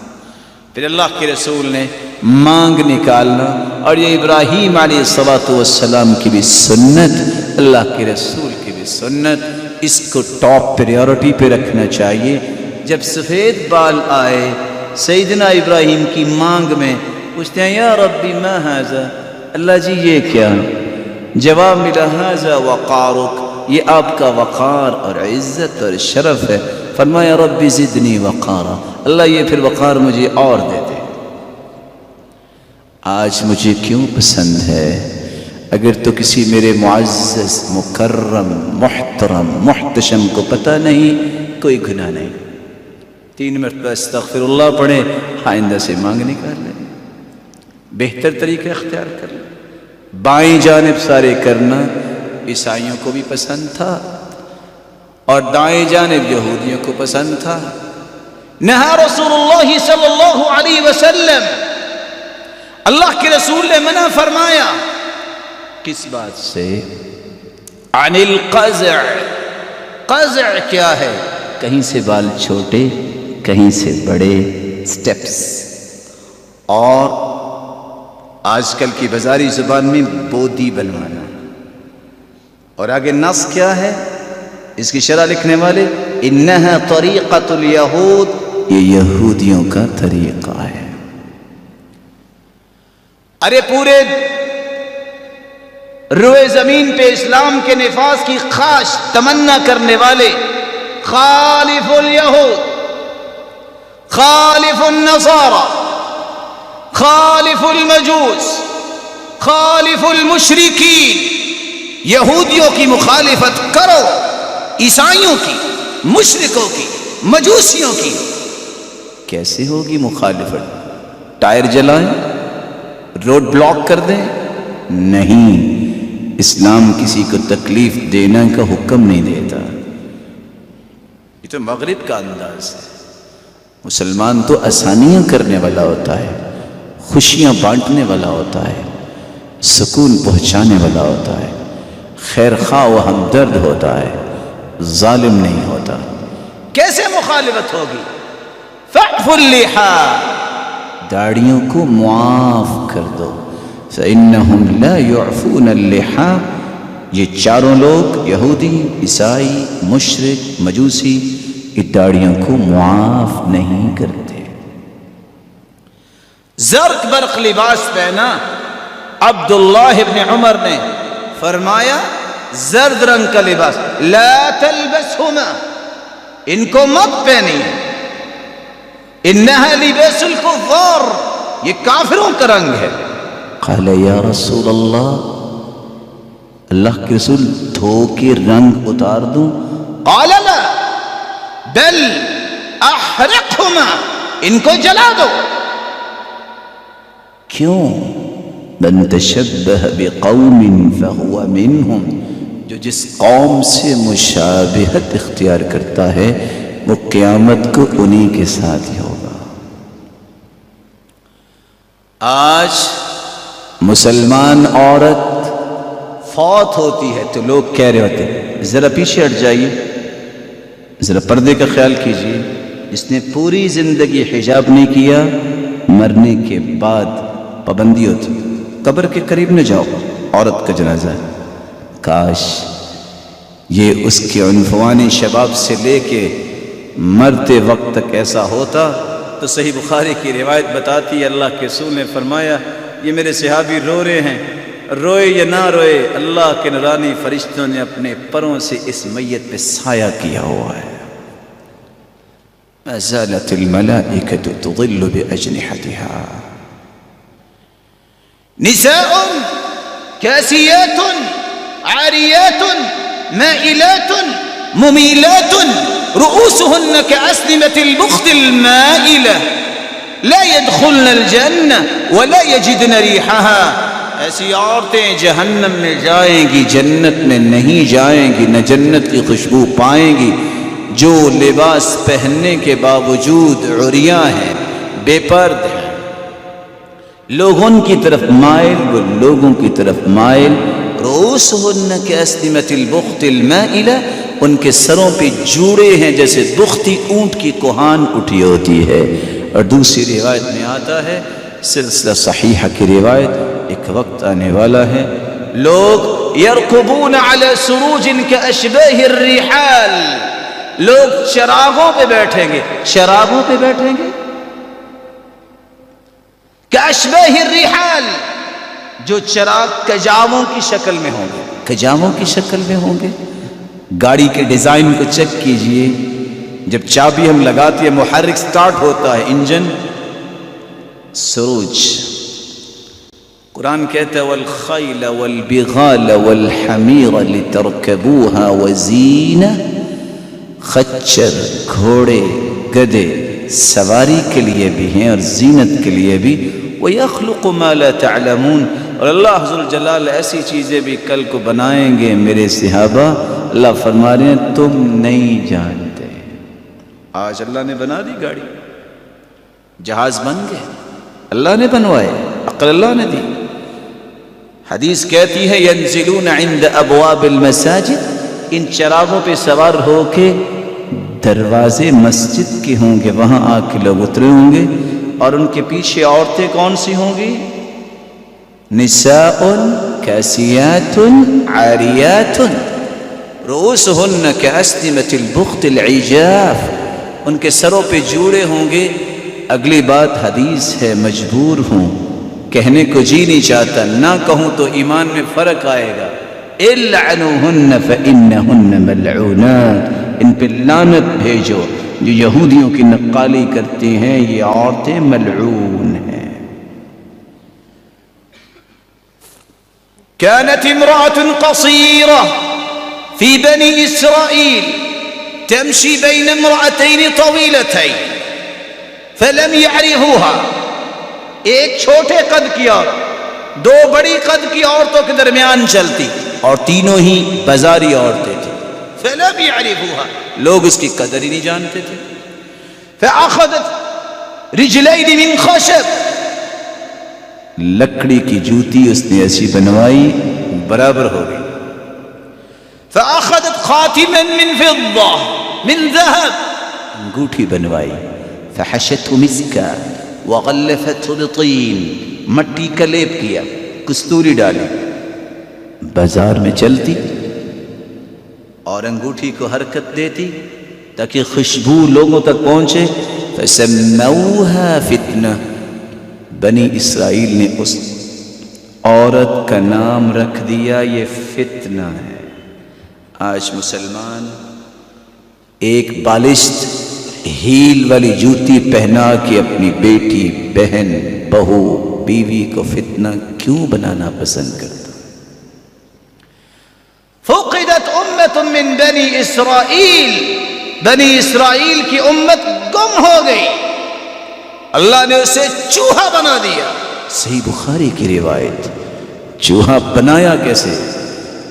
پھر اللہ کے رسول نے مانگ نکالنا. اور یہ ابراہیم علیہ السلام کی بھی سنت، اللہ کے رسول کی بھی سنت. اس کو ٹاپ پریورٹی پہ رکھنا چاہیے. جب سفید بال آئے سیدنا ابراہیم کی مانگ میں پوچھتے ہیں یا ربی ما ھذا، اللہ جی یہ کیا؟ جواب ملا ھذا وقارک، یہ آپ کا وقار اور عزت اور شرف ہے. فرمایا ربی زدنی وقارا، اللہ یہ پھر وقار مجھے اور دے دے. آج مجھے کیوں پسند ہے؟ اگر تو کسی میرے معزز مکرم محترم محتشم کو پتہ نہیں، کوئی گناہ نہیں. 3 مرتبہ استغفر اللہ پڑھیں، آئندہ سے مانگ نکال لیں، بہتر طریقہ اختیار کر لیں. بائیں جانب سارے کرنا عیسائیوں کو بھی پسند تھا اور دائیں جانب یہودیوں کو پسند تھا. نہا رسول اللہ صلی اللہ علیہ وسلم، اللہ کے رسول نے منع فرمایا. کس بات سے؟ عن القزع. قزع کیا ہے؟ کہیں سے بال چھوٹے کہیں سے بڑے سٹیپس. اور آج کل کی بازاری زبان میں بودی بنوانا. اور آگے نص کیا ہے؟ اس کی شرح لکھنے والے انہا طریقۃ الیہود، یہ یہودیوں کا طریقہ ہے. ارے پورے روئے زمین پہ اسلام کے نفاذ کی خواہش تمنا کرنے والے خالف الیہود، خالف النصارى، خالف المجوس، خالف المشرکین. یہودیوں کی مخالفت کرو، عیسائیوں کی، مشرکوں کی، مجوسیوں کی. کیسے ہوگی مخالفت؟ ٹائر جلائیں، روڈ بلاک کر دیں؟ نہیں، اسلام کسی کو تکلیف دینے کا حکم نہیں دیتا. یہ تو مغرب کا انداز ہے. مسلمان تو آسانیاں کرنے والا ہوتا ہے، خوشیاں بانٹنے والا ہوتا ہے، سکون پہنچانے والا ہوتا ہے. خیر خواہ و ہمدرد ہوتا ہے، ظالم نہیں ہوتا۔ کیسے مخالفت ہوگی؟ فَاعْفُ اللِّحَىٰ، داڑھیوں کو معاف کر دو۔ فَإِنَّهُمْ لَا يُعْفُونَ اللِّحَىٰ، یہ چاروں لوگ یہودی، عیسائی، مشرک، مجوسی یہ داڑھیوں کو معاف نہیں کرتے۔ زرق برق لباس پہنا، عبداللہ ابن عمر نے فرمایا زرد رنگ کا لباس لا تلبسہما، ان کو مت پہنیے، انہا لباس الکفار، یہ کافروں کا رنگ ہے۔ قال یا رسول اللہ، اللہ کے رسول دھو کے رنگ اتار دوں؟ قال لا بل احرقہما، ان کو جلا دو۔ کیوں؟ من تشبہ بقوم فہو منہم، جو جس قوم سے مشابہت اختیار کرتا ہے وہ قیامت کو انہی کے ساتھ ہی ہوگا۔ آج مسلمان عورت فوت ہوتی ہے تو لوگ کہہ رہے ہوتے ہیں ذرا پیچھے ہٹ جائیے، ذرا پردے کا خیال کیجیے، اس نے پوری زندگی حجاب نہیں کیا، مرنے کے بعد پابندی ہوتی، قبر کے قریب نہ جاؤ، عورت کا جنازہ ہے۔ کاش یہ اس کے عنفوان شباب سے لے کے مرتے وقت تک ایسا ہوتا تو صحیح بخاری کی روایت بتاتی ہے اللہ کے رسول نے فرمایا یہ میرے صحابی رو رہے ہیں، روئے یا نہ روئے، اللہ کے نورانی فرشتوں نے اپنے پروں سے اس میت پہ سایہ کیا ہوا ہے۔ ما زالت الملائکۃ تظل بأجنحتها نساء کاسیات عاریات مائلات ممیلات رؤوسهن كأسنمة البخت المائلة لا يدخلن الجنة ولا يجدن ريحها، ایسی عورتیں جہنم میں جائیں گی، جنت میں نہیں جائیں گی، نہ جنت کی خوشبو پائیں گی، جو لباس پہننے کے باوجود عریاں ہیں، بے پرد ہیں، لوگوں کی طرف مائل، وہ لوگوں کی طرف مائل۔ رؤوسهن كأسنمة البخت المائلة، ان کے سروں پہ جوڑے ہیں جیسے دختی اونٹ کی کوہان اٹھی ہوتی ہے۔ اور دوسری روایت میں آتا ہے، سلسلہ صحیحہ کی روایت، ایک وقت آنے والا ہے لوگ یرکبون علی سروج کاشباہ الرحال، لوگ چراغوں پہ بیٹھیں گے، چراغوں پہ بیٹھیں گے، کاشباہ الرحال، جو چراغ کجاووں کی شکل میں ہوں گے، کجاووں کی شکل میں ہوں گے۔ گاڑی کے ڈیزائن کو چیک کیجئے، جب چابی ہم لگاتے ہیں محرک سٹارٹ ہوتا ہے انجن، سروج۔ قرآن کہتا ہے والخیل والبغال والحمیر لترکبوها وزینہ، خچر، گھوڑے، گدے سواری کے لیے بھی ہیں اور زینت کے لیے بھی۔ وَيَخْلُقُ مَا لَا تَعْلَمُونَ، اور اللہ حضر جلال ایسی چیزیں بھی کل کو بنائیں گے میرے صحابہ، اللہ فرما رہے ہیں تم نہیں جانتے۔ آج اللہ نے بنا دی گاڑی، جہاز بن گئے، اللہ نے بنوائے، عقل اللہ نے دی۔ حدیث کہتی ہے ينزلون عند ابواب المساجد، ان چراغوں پہ سوار ہو کے دروازے مسجد کے ہوں گے، وہاں آ کے لوگ اترے ہوں گے، اور ان کے پیچھے عورتیں کون سی ہوں گی؟ نساء کاسیات عاریات رؤوسهن كأسنمة البخت العجاف، ان کے سروں پہ جوڑے ہوں گے۔ اگلی بات حدیث ہے، مجبور ہوں، کہنے کو جی نہیں چاہتا، نہ کہوں تو ایمان میں فرق آئے گا۔ العنوهن فإنهن ملعونات، ان پہ لعنت بھیجو، جو یہودیوں کی نقالی کرتی ہیں، یہ عورتیں ملعون ہیں۔ كانت امرأة قصيرة في بني إسرائيل تمشي بين امرأتين طويلتين فلم يعرفوها، ایک چھوٹے قد کی عورت دو بڑی قد کی عورتوں کے درمیان چلتی، اور تینوں ہی بازاری عورتیں تھیں۔ فلم يعرفوها، لوگ اس کی قدر ہی نہیں جانتے تھے۔ فأخذت رجلين من خشب، لکڑی کی جوتی اس نے ایسی بنوائی برابر ہو گئی، فأخذت خاتما من فضة من ذهب، انگوٹھی بنوائی، فحشته مسکا وغلفته بطین، مٹی کا لیپ کیا، کستوری ڈالی، بازار میں چلتی اور انگوٹھی کو حرکت دیتی تاکہ خوشبو لوگوں تک پہنچے. فسموها فتنہ، بنی اسرائیل نے اس عورت کا نام رکھ دیا یہ فتنہ ہے. آج مسلمان ایک بالشت ہیل والی جوتی پہنا کے اپنی بیٹی، بہن، بہو، بیوی کو فتنہ کیوں بنانا پسند کرتا؟ فقدت امت من بنی اسرائیل، بنی اسرائیل کی امت گم ہو گئی، اللہ نے اسے چوہا بنا دیا. صحیح بخاری کی روایت. چوہا بنایا کیسے؟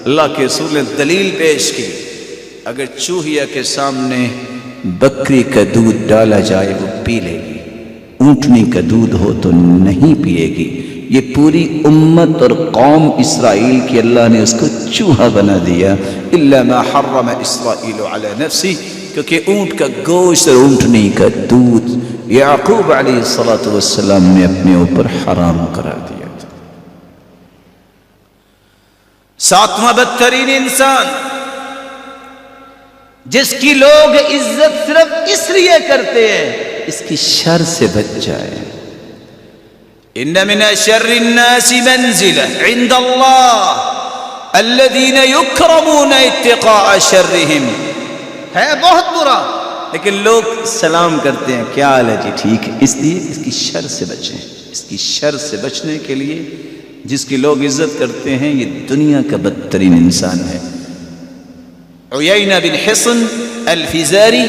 اللہ کے رسول نے دلیل پیش کی. اگر چوہیا کے سامنے بکری کا دودھ ڈالا جائے وہ پی لے گی، اونٹنی کا دودھ ہو تو نہیں پیے گی. یہ پوری امت اور قوم اسرائیل کی اللہ نے اس کو چوہا بنا دیا. الا ما حرم اسرائیل علی نفسی، کیونکہ اونٹ کا گوشت اور اونٹنی کا دودھ یعقوب علیہ السلام نے اپنے اوپر حرام کرا دیا تھا. ساتواں بدترین انسان جس کی لوگ عزت صرف اس لیے کرتے ہیں اس کی شر سے بچ جائے. ان من شر الناس منزلہ عند اللہ الذین یکرمون اتقاء شرهم. ہے بہت برا لیکن لوگ سلام کرتے ہیں، کیا حال ہے جی، ٹھیک ہے. اس لیے اس کی شر سے بچیں. اس کی شر سے بچنے کے لیے جس کی لوگ عزت کرتے ہیں یہ دنیا کا بدترین انسان ہے. عیینہ بن حصن الفزاری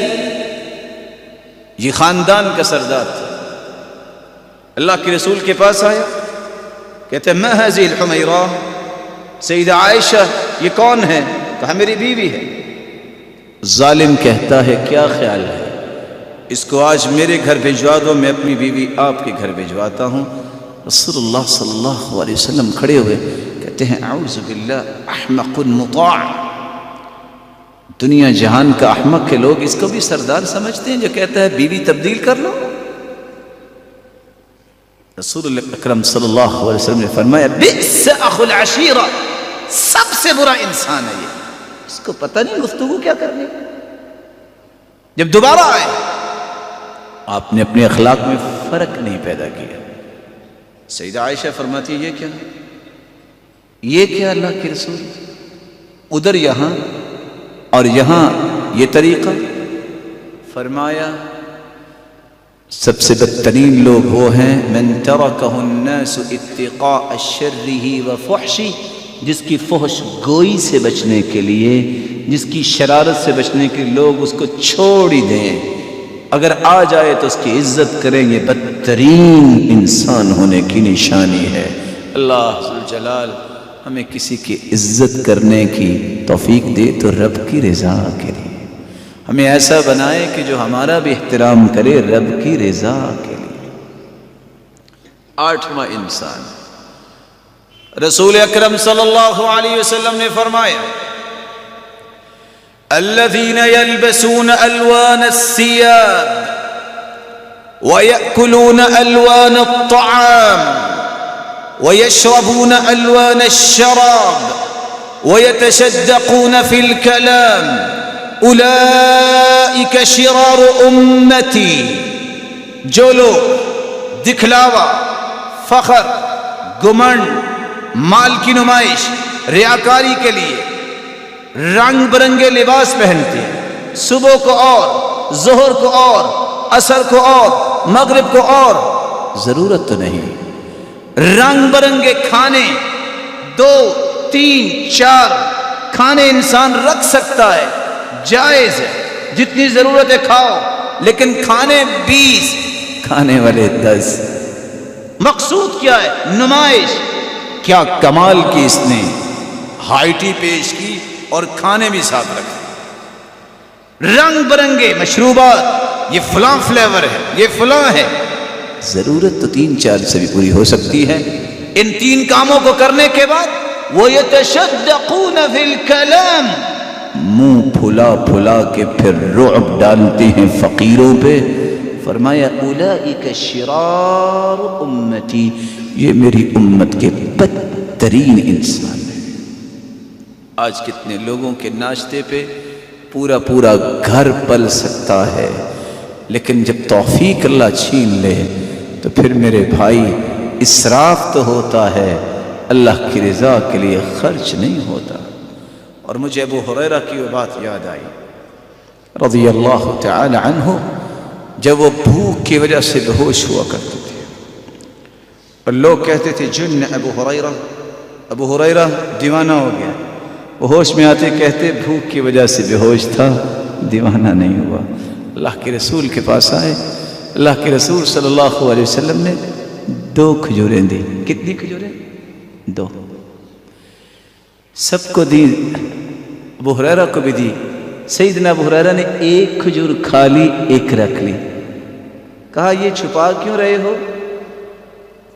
یہ خاندان کا سردار تھا. اللہ کے رسول کے پاس آیا، کہتے ہیں ما هذه الحمیرہ، سیدہ عائشہ یہ کون ہے؟ کہا میری بیوی ہے. ظالم کہتا ہے کیا خیال ہے، اس کو آج میرے گھر بھجوا دو، میں اپنی بیوی آپ کے گھر بھجواتا ہوں. رسول اللہ صلی اللہ علیہ وسلم کھڑے ہوئے کہتے ہیں اعوذ باللہ احمق مطاع. دنیا جہان کا احمق کے لوگ اس کو بھی سردار سمجھتے ہیں جو کہتا ہے بیوی تبدیل کر لو. رسول اکرم صلی اللہ علیہ وسلم نے فرمایا بئس اخو العشیرہ، سب سے برا انسان ہے یہ، اس کو پتہ نہیں گفتگو کیا کرنی. جب دوبارہ آئے آپ نے اپنے اخلاق میں فرق نہیں پیدا کیا. سیدہ عائشہ فرماتی ہے یہ کیا اللہ کے رسول، ادھر یہاں اور یہاں یہ طریقہ. فرمایا سب سے بدترین لوگ وہ ہیں من ترکہ الناس اتقاء شرہ وفحشہ، جس کی فحش گوئی سے بچنے کے لیے، جس کی شرارت سے بچنے کے لیے لوگ اس کو چھوڑ ہی دیں. اگر آ جائے تو اس کی عزت کریں، یہ بدترین انسان ہونے کی نشانی ہے. اللہ ذوالجلال ہمیں کسی کی عزت کرنے کی توفیق دے تو رب کی رضا کے لیے. ہمیں ایسا بنائے کہ جو ہمارا بھی احترام کرے رب کی رضا کے لیے. آٹھواں انسان رسول اکرم صلی اللہ علیہ وسلم نے فرمایا الذين يلبسون ألوان الثياب ويأكلون ألوان الطعام ويشربون ألوان الشراب ويتشدقون في الكلام أولئك شرار أمتي. جو لوگ دکھلاوا، فخر، گمنڈ، مال کی نمائش، ریاکاری کے لیے رنگ برنگے لباس پہنتے ہیں، صبح کو اور، ظہر کو اور، عصر کو اور، مغرب کو اور، ضرورت تو نہیں. رنگ برنگے کھانے 2 3 4 کھانے انسان رکھ سکتا ہے، جائز ہے، جتنی ضرورت ہے کھاؤ، لیکن کھانے 20 کھانے والے 10. مقصود کیا ہے؟ نمائش. کیا کمال کی اس نے ہائٹی پیش کی اور کھانے بھی ساتھ رکھے، رنگ برنگے مشروبات، یہ فلاں فلیور ہے، یہ فلاں ہے. ضرورت تو 3 4 سے بھی پوری ہو سکتی ہے. ان 3 کاموں کو کرنے کے بعد وہ یتشدقون فی الکلام، منہ پھلا پھلا کے پھر رعب ڈالتے ہیں فقیروں پہ. فرمایا اولئک شرار امتی، یہ میری امت کے بدترین انسان ہیں. آج کتنے لوگوں کے ناشتے پہ پورا پورا گھر پل سکتا ہے، لیکن جب توفیق اللہ چھین لے تو پھر میرے بھائی اسراف تو ہوتا ہے، اللہ کی رضا کے لیے خرچ نہیں ہوتا. اور مجھے ابو ہریرہ کی وہ بات یاد آئی رضی اللہ تعالی عنہ، جب وہ بھوک کی وجہ سے بے ہوش ہوا کرتے تھے اور لوگ کہتے تھے جن ابو ہریرہ دیوانہ ہو گیا. وہ ہوش میں آتے کہتے بھوک کی وجہ سے بے ہوش تھا، دیوانہ نہیں ہوا. اللہ کے رسول کے پاس آئے، اللہ کے رسول صلی اللہ علیہ وسلم نے 2 کھجوریں دی. کتنی کھجوریں؟ 2. سب کو دی، ابو ہریرہ کو بھی دی. سیدنا ابو ہریرہ نے 1 کھجور کھا لی، 1 رکھ لی. کہا یہ چھپا کیوں رہے ہو؟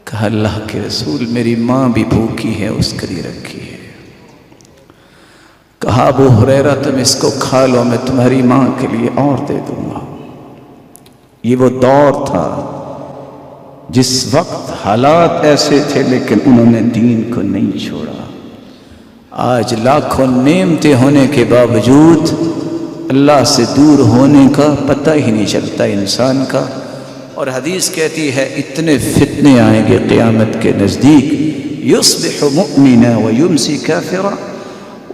کہا اللہ کے رسول میری ماں بھی بھوکی ہے، اس کے لیے رکھی ہے. کہا ابو ہریرہ تم اس کو کھا لو، میں تمہاری ماں کے لیے اور دے دوں گا. یہ وہ دور تھا جس وقت حالات ایسے تھے لیکن انہوں نے دین کو نہیں چھوڑا. آج لاکھوں نعمتیں ہونے کے باوجود اللہ سے دور ہونے کا پتہ ہی نہیں چلتا انسان کا. اور حدیث کہتی ہے اتنے فتنے آئیں گے قیامت کے نزدیک، یصبح مؤمنا ویمسی کافرا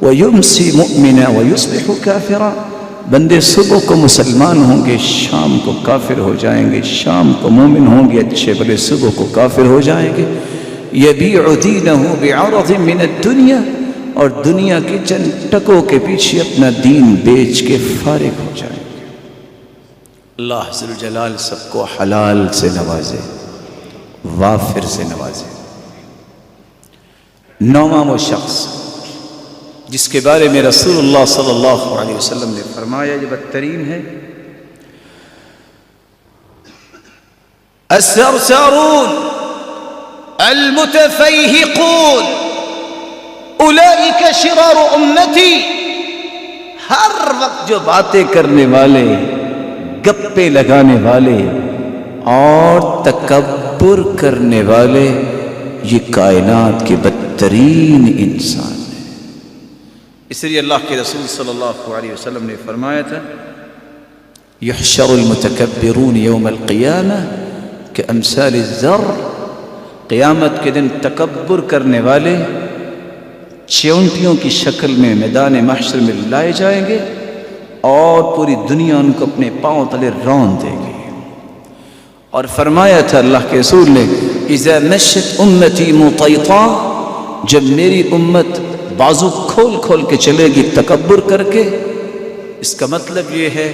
ویمسی مؤمنا ویصبح کافرا. بندے صبح کو مسلمان ہوں گے، شام کو کافر ہو جائیں گے، شام کو مومن ہوں گے اچھے بلے، صبح کو کافر ہو جائیں گے. یبیع دینہ بعرض من الدنیا، اور دنیا کی چند ٹکوں کے پیچھے اپنا دین بیچ کے فارغ ہو جائیں گے. اللہ ذوالجلال سب کو حلال سے نوازے، وافر سے نوازے. 9واں وہ شخص جس کے بارے میں رسول اللہ صلی اللہ علیہ وسلم نے فرمایا یہ بدترین ہے، الثرثارون المتفیہقون اولئک شرار امتی. ہر وقت جو باتیں کرنے والے، گپے لگانے والے اور تکبر کرنے والے، یہ کائنات کے بدترین انسان ہیں. اس لیے اللہ کے رسول صلی اللہ علیہ وسلم نے فرمایا تھا یحشر المتکبرون یوم القیامہ کامثال الذر. قیامت کے دن تکبر کرنے والے چیونٹیوں کی شکل میں میدان محشر میں لائے جائیں گے اور پوری دنیا ان کو اپنے پاؤں تلے رون دے گی. اور فرمایا تھا اللہ کے رسول نے اذا مشت امتی مطیطا، جب میری امت بازو کھول کھول کے چلے گی تکبر کر کے، اس کا مطلب یہ ہے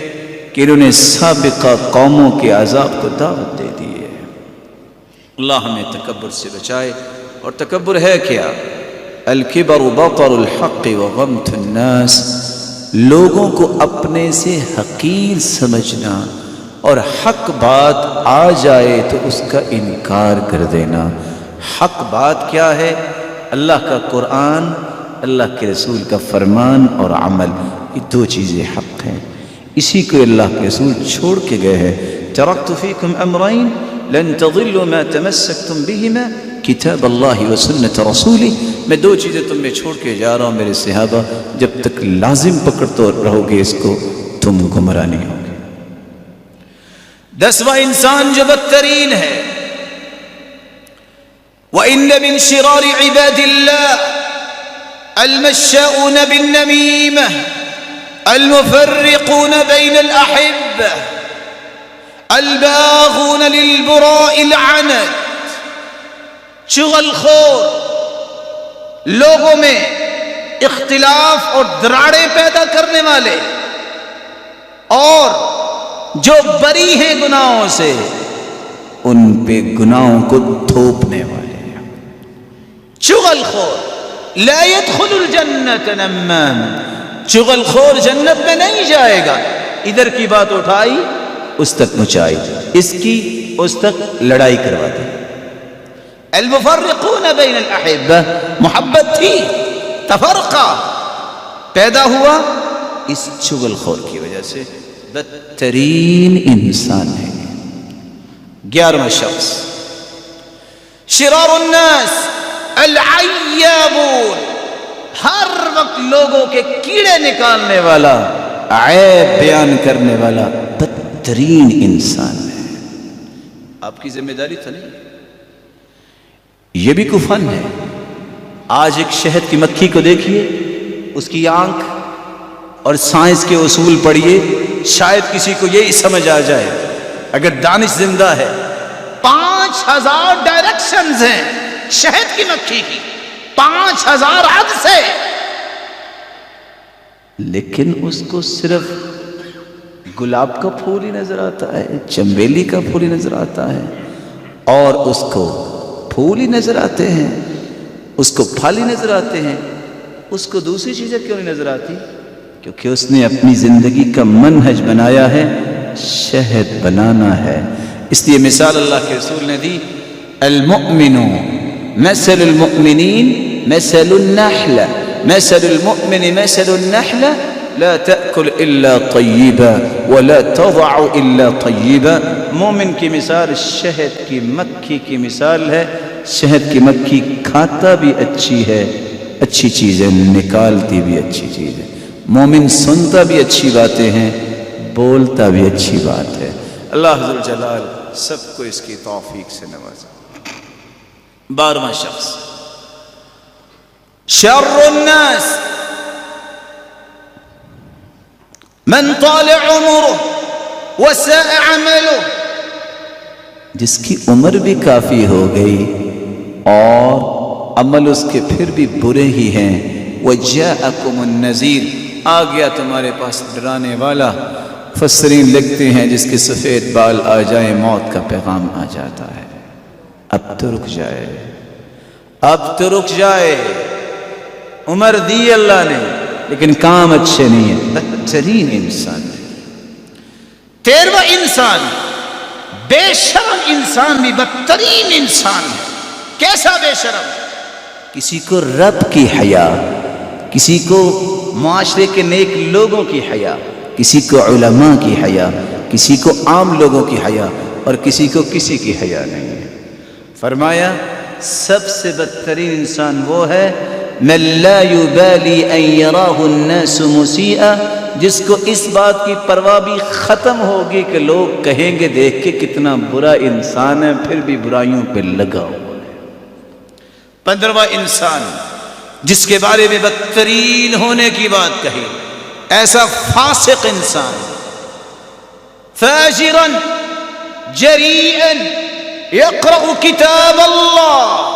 کہ انہوں نے سابقہ قوموں کے عذاب کو دعوت دے دی ہے. اللہ ہمیں تکبر سے بچائے. اور تکبر ہے کیا؟ الکبر بطر الحق وغمت الناس، لوگوں کو اپنے سے حقیر سمجھنا اور حق بات آ جائے تو اس کا انکار کر دینا. حق بات کیا ہے؟ اللہ کا قرآن، اللہ کے رسول کا فرمان اور عمل، یہ 2 چیزیں حق ہیں. اسی کو اللہ کے رسول چھوڑ کے گئے ہیں. ترکت فیکم امرین لن تضلوا ما تمسکتم بہما کتاب اللہ و سنت رسولی. میں 2 چیزیں تم میں چھوڑ کے جا رہا ہوں میرے صحابہ، جب تک لازم پکڑتے رہو گے اس کو تم گمراہ نہیں ہوگے. 10واں انسان جو بدترین ہے، وَإِنَّ مِن شِرَارِ عِبَادِ اللَّهِ الْمَشَّاؤُونَ بِالنَّمِيمَةِ الْمُفَرِّقُونَ بَيْنَ الْأَحِبَّةِ الْبَاغُونَ لِلْبُرَاءِ الْعَنَدِ. چغل خور، لوگوں میں اختلاف اور دراڑیں پیدا کرنے والے، اور جو بری ہیں گناہوں سے ان پہ گناہوں کو تھوپنے والے. چغل خور لا يدخل الجنت نمام، چغل خور جنت میں نہیں جائے گا. ادھر کی بات اٹھائی اس تک پہنچائی، اس کی اس تک لڑائی کروا دی. المفرقون بین الاحبہ، محبت تھی، تفرقہ پیدا ہوا، اس چغل خور کی وجہ سے بدترین انسان ہے۔ 11واں شخص شرار الناس العیابون، ہر وقت لوگوں کے کیڑے نکالنے والا، عیب بیان کرنے والا بدترین انسان ہے۔ آپ کی ذمہ داری تو نہیں، یہ بھی کوئی فن ہے۔ آج ایک شہد کی مکھی کو دیکھیے، اس کی آنکھ اور سائنس کے اصول پڑھیے، شاید کسی کو یہی سمجھ آ جائے اگر دانش زندہ ہے۔ 5000 ڈائریکشنز ہیں شہد کی مکھی کی، 5000 عد سے، لیکن اس کو صرف گلاب کا پھول ہی نظر آتا ہے، چنبیلی کا پھول ہی نظر آتا ہے، اور اس کو پھول ہی نظر آتے ہیں، اس کو پھل ہی نظر آتے ہیں، اس کو دوسری چیزیں کیوں نہیں نظر آتی؟ کیونکہ اس نے اپنی زندگی کا منہج بنایا ہے شہد بنانا ہے۔ اس لیے مثال اللہ کے رسول نے دی، المؤمن مثل المؤمنین مثل النحل، مثل المؤمن مثل النحل لا تأكل الا طیبا ولا تضع الا طیبا۔ مومن کی مثال شہد کی مکھی کی مثال ہے، شہد کی مکھی کھاتا بھی اچھی ہے، اچھی چیزیں نکالتی بھی اچھی چیز ہے۔ مومن سنتا بھی اچھی باتیں ہیں، بولتا بھی اچھی بات ہے۔ اللہ ذو الجلال سب کو اس کی توفیق سے نوازے۔ 12واں شخص شر الناس من طال عمره وساء عمله، جس کی عمر بھی کافی ہو گئی اور عمل اس کے پھر بھی برے ہی ہیں۔ وَجَاءَكُمُ النَّذِيرُ، آ گیا تمہارے پاس ڈرانے والا۔ مفسرین لکھتے ہیں جس کے سفید بال آ جائیں موت کا پیغام آ جاتا ہے۔ اب تو رک جائے، اب تو رک جائے، عمر دی اللہ نے لیکن کام اچھے نہیں ہیں، بدترین انسان ہے۔ 13واں انسان بے شرم انسان بھی بدترین انسان ہے۔ کیسا بے شرم؟ کسی کو رب کی حیا، کسی کو معاشرے کے نیک لوگوں کی حیا، کسی کو علماء کی حیا، کسی کو عام لوگوں کی حیا، اور کسی کو کسی کی حیا نہیں ہے۔ فرمایا سب سے بدترین انسان وہ ہے من لا یبالی ان یراہ الناس مسیئا، جس کو اس بات کی پرواہ بھی ختم ہوگی کہ لوگ کہیں گے دیکھ کے کتنا برا انسان ہے، پھر بھی برائیوں پہ لگا ہوا ہے۔ 15واں انسان جس کے بارے میں بدترین ہونے کی بات کہی، ایسا فاسق انسان، فاجرا جریئا یقرأ کتاب اللہ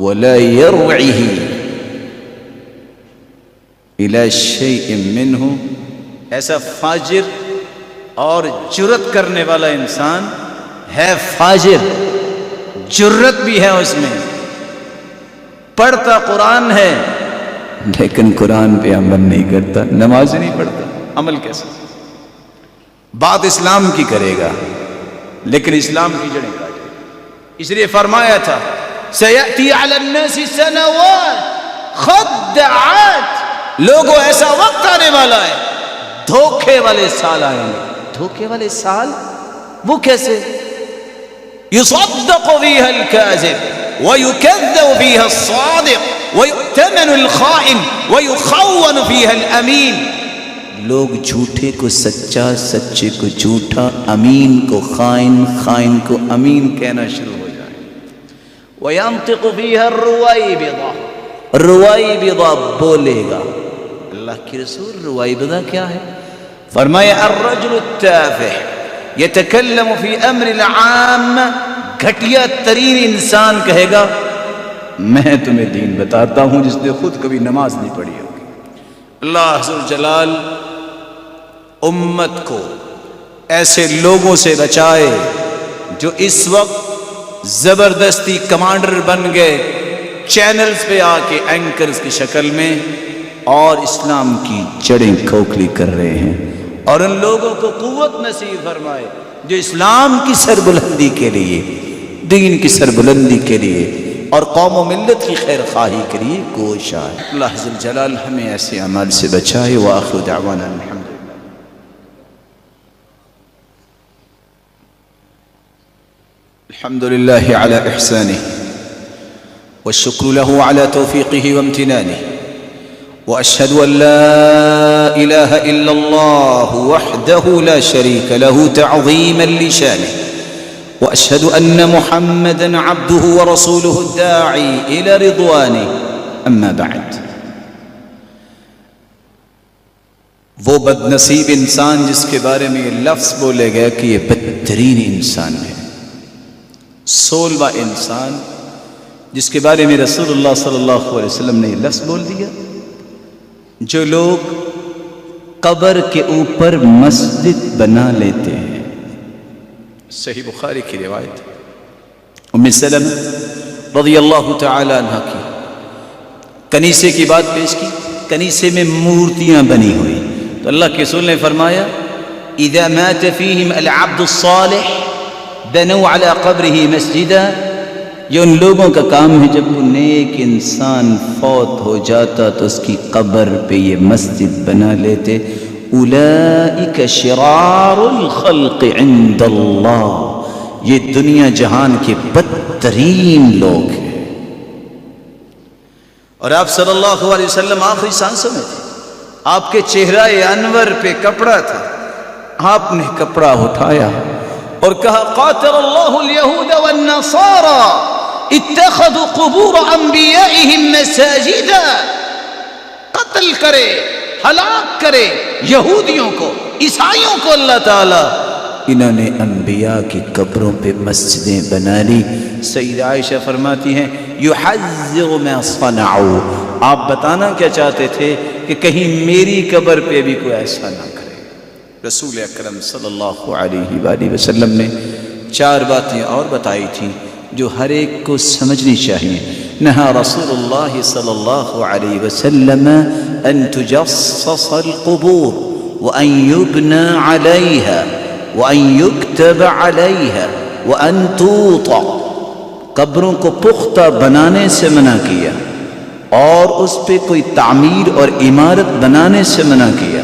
ولا يرعه الى شيء منه، ایسا فاجر اور جرت کرنے والا انسان ہے۔ فاجر، جرت بھی ہے اس میں، پڑھتا قرآن ہے لیکن قرآن پہ عمل نہیں کرتا، نماز نہیں پڑھتا، عمل کیسے؟ بات اسلام کی کرے گا لیکن اسلام کی جڑیں کاٹے گا۔ اس لیے فرمایا تھا سیأتی علی الناس سنوات خدعات، لوگوں ایسا وقت آنے والا ہے دھوکے والے سال آئیں گے۔ دھوکے والے سال وہ کیسے؟ يصدق فيها الكاذب ويكذب فيها الصادق ويؤتمن الخائن ويخون فيها الأمين، لوگ جھوٹے کو سچا، سچے کو جھوٹا، امین کو خائن، خائن کو امین کہنا شروع ہو جائے۔ وَيَنطِقُ فِيهَا الرُّوَيْبِضَةُ، روائبضہ بولے گا۔ اللہ کی رسول روائبضہ کیا ہے؟ فرمایا الرجل التافہ یتکلم فی امر العام، گھٹیا ترین انسان کہے گا میں تمہیں دین بتاتا ہوں جس نے خود کبھی نماز نہیں پڑھی ہوگی۔ اللہ ذوالجلال امت کو ایسے لوگوں سے بچائے جو اس وقت زبردستی کمانڈر بن گئے، چینلز پہ آ کے اینکرز کی شکل میں، اور اسلام کی جڑیں کھوکھلی کر رہے ہیں، اور ان لوگوں کو قوت نصیب فرمائے جو اسلام کی سربلندی کے لیے، دین کی سربلندی کے لیے اور قوم و ملت کی خیر خواہی کے لیے کوشاں ہے۔ اللہ ذو الجلال ہمیں ایسے اعمال سے بچائے۔ وآخر دعوانا الحمد الحمد لله على إحسانه والشكر له على توفيقه وامتنانه وأشهد أن لا إله إلا الله وحده لا شريك له تعظيما لشانه وأشهد أن محمدا عبده ورسوله الداعي إلى رضوانه أما بعد وہ بد نصیب انسان جس کے بارے میں یہ لفظ بولے گئے کہ یہ بدترین انسان ہے، 16واں انسان جس کے بارے میں رسول اللہ صلی اللہ علیہ وسلم نے یہ لفظ بول دیا، جو لوگ قبر کے اوپر مسجد بنا لیتے ہیں۔ صحیح بخاری کی روایت ام سلمہ رضی اللہ تعالی عنہ کی کنیسے کی بات پیش کی۔ کنیسے میں مورتیاں بنی ہوئی تو اللہ کے رسول نے فرمایا اذا مات فیہم العبد الصالح بنوا علی قبرہ مسجدا، یہ ان لوگوں کا کام ہے جب وہ نیک انسان فوت ہو جاتا تو اس کی قبر پہ یہ مسجد بنا لیتے۔ اولئک شرار الخلق عند اللہ، یہ دنیا جہان کے بدترین لوگ ہیں۔ اور آپ صلی اللہ علیہ وسلم آخری سانسوں میں تھے، آپ کے چہرہ انور پہ کپڑا تھا، آپ نے کپڑا اٹھایا اور کہا قاتل اللہ الیہود والنصارى اتخذوا قبور انبیائهم مساجدا، قتل کرے، ہلاک کرے یہودیوں کو، عیسائیوں کو اللہ تعالی، انہوں نے انبیاء کی قبروں پہ مسجدیں بنا لی۔ سیدہ عائشہ فرماتی ہیں یحذر ما صنعوا، آپ بتانا کیا چاہتے تھے کہ کہیں میری قبر پہ بھی کوئی ایسا نہ کرے۔ رسول اکرم صلی اللہ علیہ وآلہ وسلم نے 4 باتیں اور بتائی تھیں جو ہر ایک کو سمجھنی چاہیے۔ نہا رسول اللہ صلی اللہ علیہ وسلم ان تجصص القبور وان يبنى عليها وان يكتب عليها وان توطأ، قبروں کو پختہ بنانے سے منع کیا اور اس پہ کوئی تعمیر اور عمارت بنانے سے منع کیا،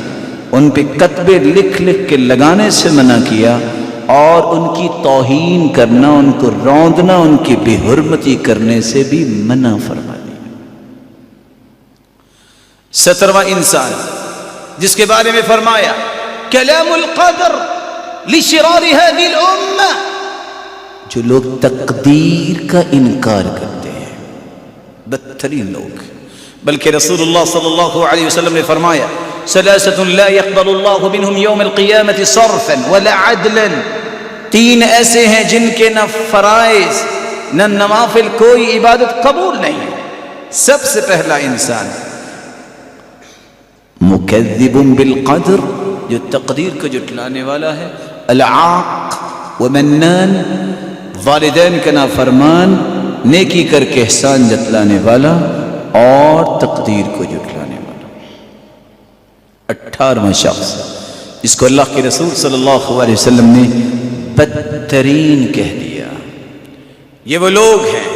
ان پہ کتبے لکھ لکھ کے لگانے سے منع کیا، اور ان کی توہین کرنا، ان کو روندنا، ان کی بے حرمتی کرنے سے بھی منع فرما دیا۔ 17واں انسان جس کے بارے میں فرمایا کلام القدر لشرار هذه الامہ، جو لوگ تقدیر کا انکار کرتے ہیں، بدترین لوگ۔ بلکہ رسول اللہ صلی اللہ علیہ وسلم نے فرمایا ثلاثة لا يقبل الله منهم يوم القيامة صرفا ولا عدلا، 3 ایسے ہیں جن کے نہ فرائض نہ نوافل کوئی عبادت قبول نہیں ہے۔ سب سے پہلا انسان مکذب بالقدر، جو تقدیر کو جھٹلانے والا ہے، العاق ومنان، والدین کا نافرمان، نیکی کر کے احسان جتلانے والا اور تقدیر کو جھٹلانے والا۔ 18واں شخص جس کو اللہ کے رسول صلی اللہ علیہ وسلم نے بدترین کہہ دیا، یہ وہ لوگ ہیں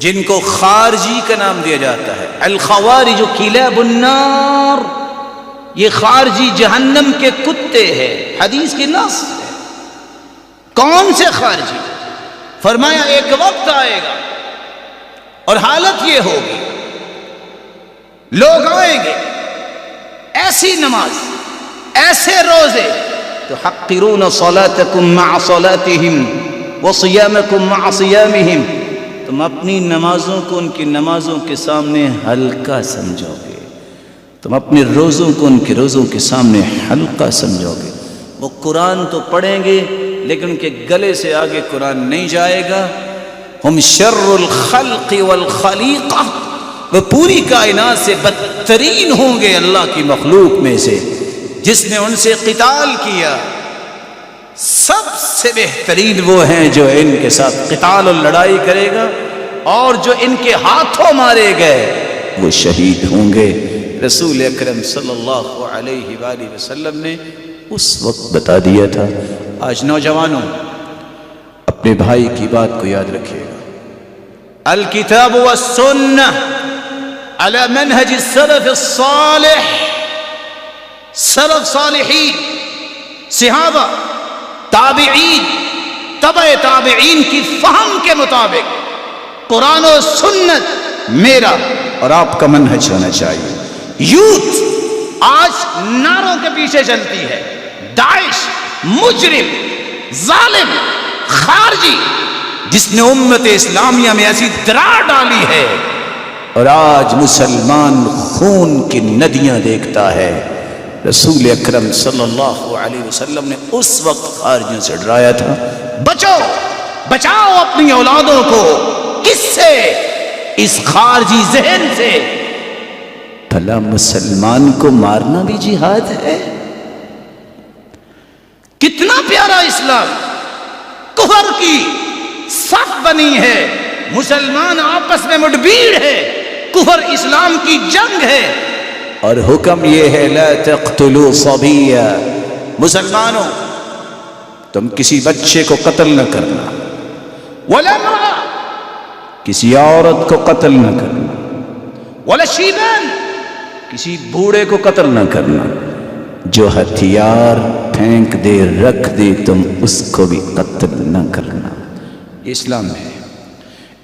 جن کو خارجی کا نام دیا جاتا ہے۔ الخوارج کلاب النار، یہ خارجی جہنم کے کتے ہیں، حدیث کی نص ہے۔ کون سے خارجی؟ فرمایا ایک وقت آئے گا اور حالت یہ ہوگی، لوگ آئیں گے ایسی نماز، ایسے روزے، تحقرون صلاتکم مع صلاتہم وصیامکم مع صیامہم، تم اپنی نمازوں کو ان کی نمازوں کے سامنے ہلکا سمجھو گے، تم اپنے روزوں کو ان کے روزوں کے سامنے ہلکا سمجھو گے۔ وہ قرآن تو پڑھیں گے لیکن ان کے گلے سے آگے قرآن نہیں جائے گا۔ ہم شر الخلق والخلیقہ، وہ پوری کائنات سے بدترین ہوں گے اللہ کی مخلوق میں سے۔ جس نے ان سے قتال کیا سب سے بہترین وہ ہیں جو ان کے ساتھ قتال اور لڑائی کرے گا، اور جو ان کے ہاتھوں مارے گئے وہ شہید ہوں گے۔ رسول اکرم صلی اللہ علیہ وآلہ وسلم نے اس وقت بتا دیا تھا۔ آج نوجوانوں اپنے بھائی کی بات کو یاد رکھیے گا، الكتاب والسنة على منهج السلف الصالح، سلف صالحین، صحابہ، تابعین، تبع تابعین کی فہم کے مطابق قرآن و سنت میرا اور آپ کا منہج ہونا چاہیے۔ یوتھ آج نعروں کے پیچھے چلتی ہے، داعش مجرم ظالم خارجی جس نے امت اسلامیہ میں ایسی درار ڈالی ہے، اور آج مسلمان خون کی ندیاں دیکھتا ہے۔ رسول اکرم صلی اللہ علیہ وسلم نے اس وقت خارجیوں سے ڈرایا تھا، بچو بچاؤ اپنی اولادوں کو، کس سے؟ اس خارجی ذہن سے۔ بھلا مسلمان کو مارنا بھی جہاد ہے؟ کتنا پیارا اسلام، کفر کی صف بنی ہے، مسلمان آپس میں مڈبھیڑ ہے، کفر اسلام کی جنگ ہے، اور حکم یہ ہے لا تقتلوا صبیا، مسلمانوں تم کسی بچے کو قتل نہ کرنا، ولا امرأة، کسی عورت کو قتل نہ کرنا، ولا شیبان، کسی بوڑھے کو قتل نہ کرنا، جو ہتھیار پھینک دے رکھ دے تم اس کو بھی قتل نہ کرنا۔ یہ اسلام ہے۔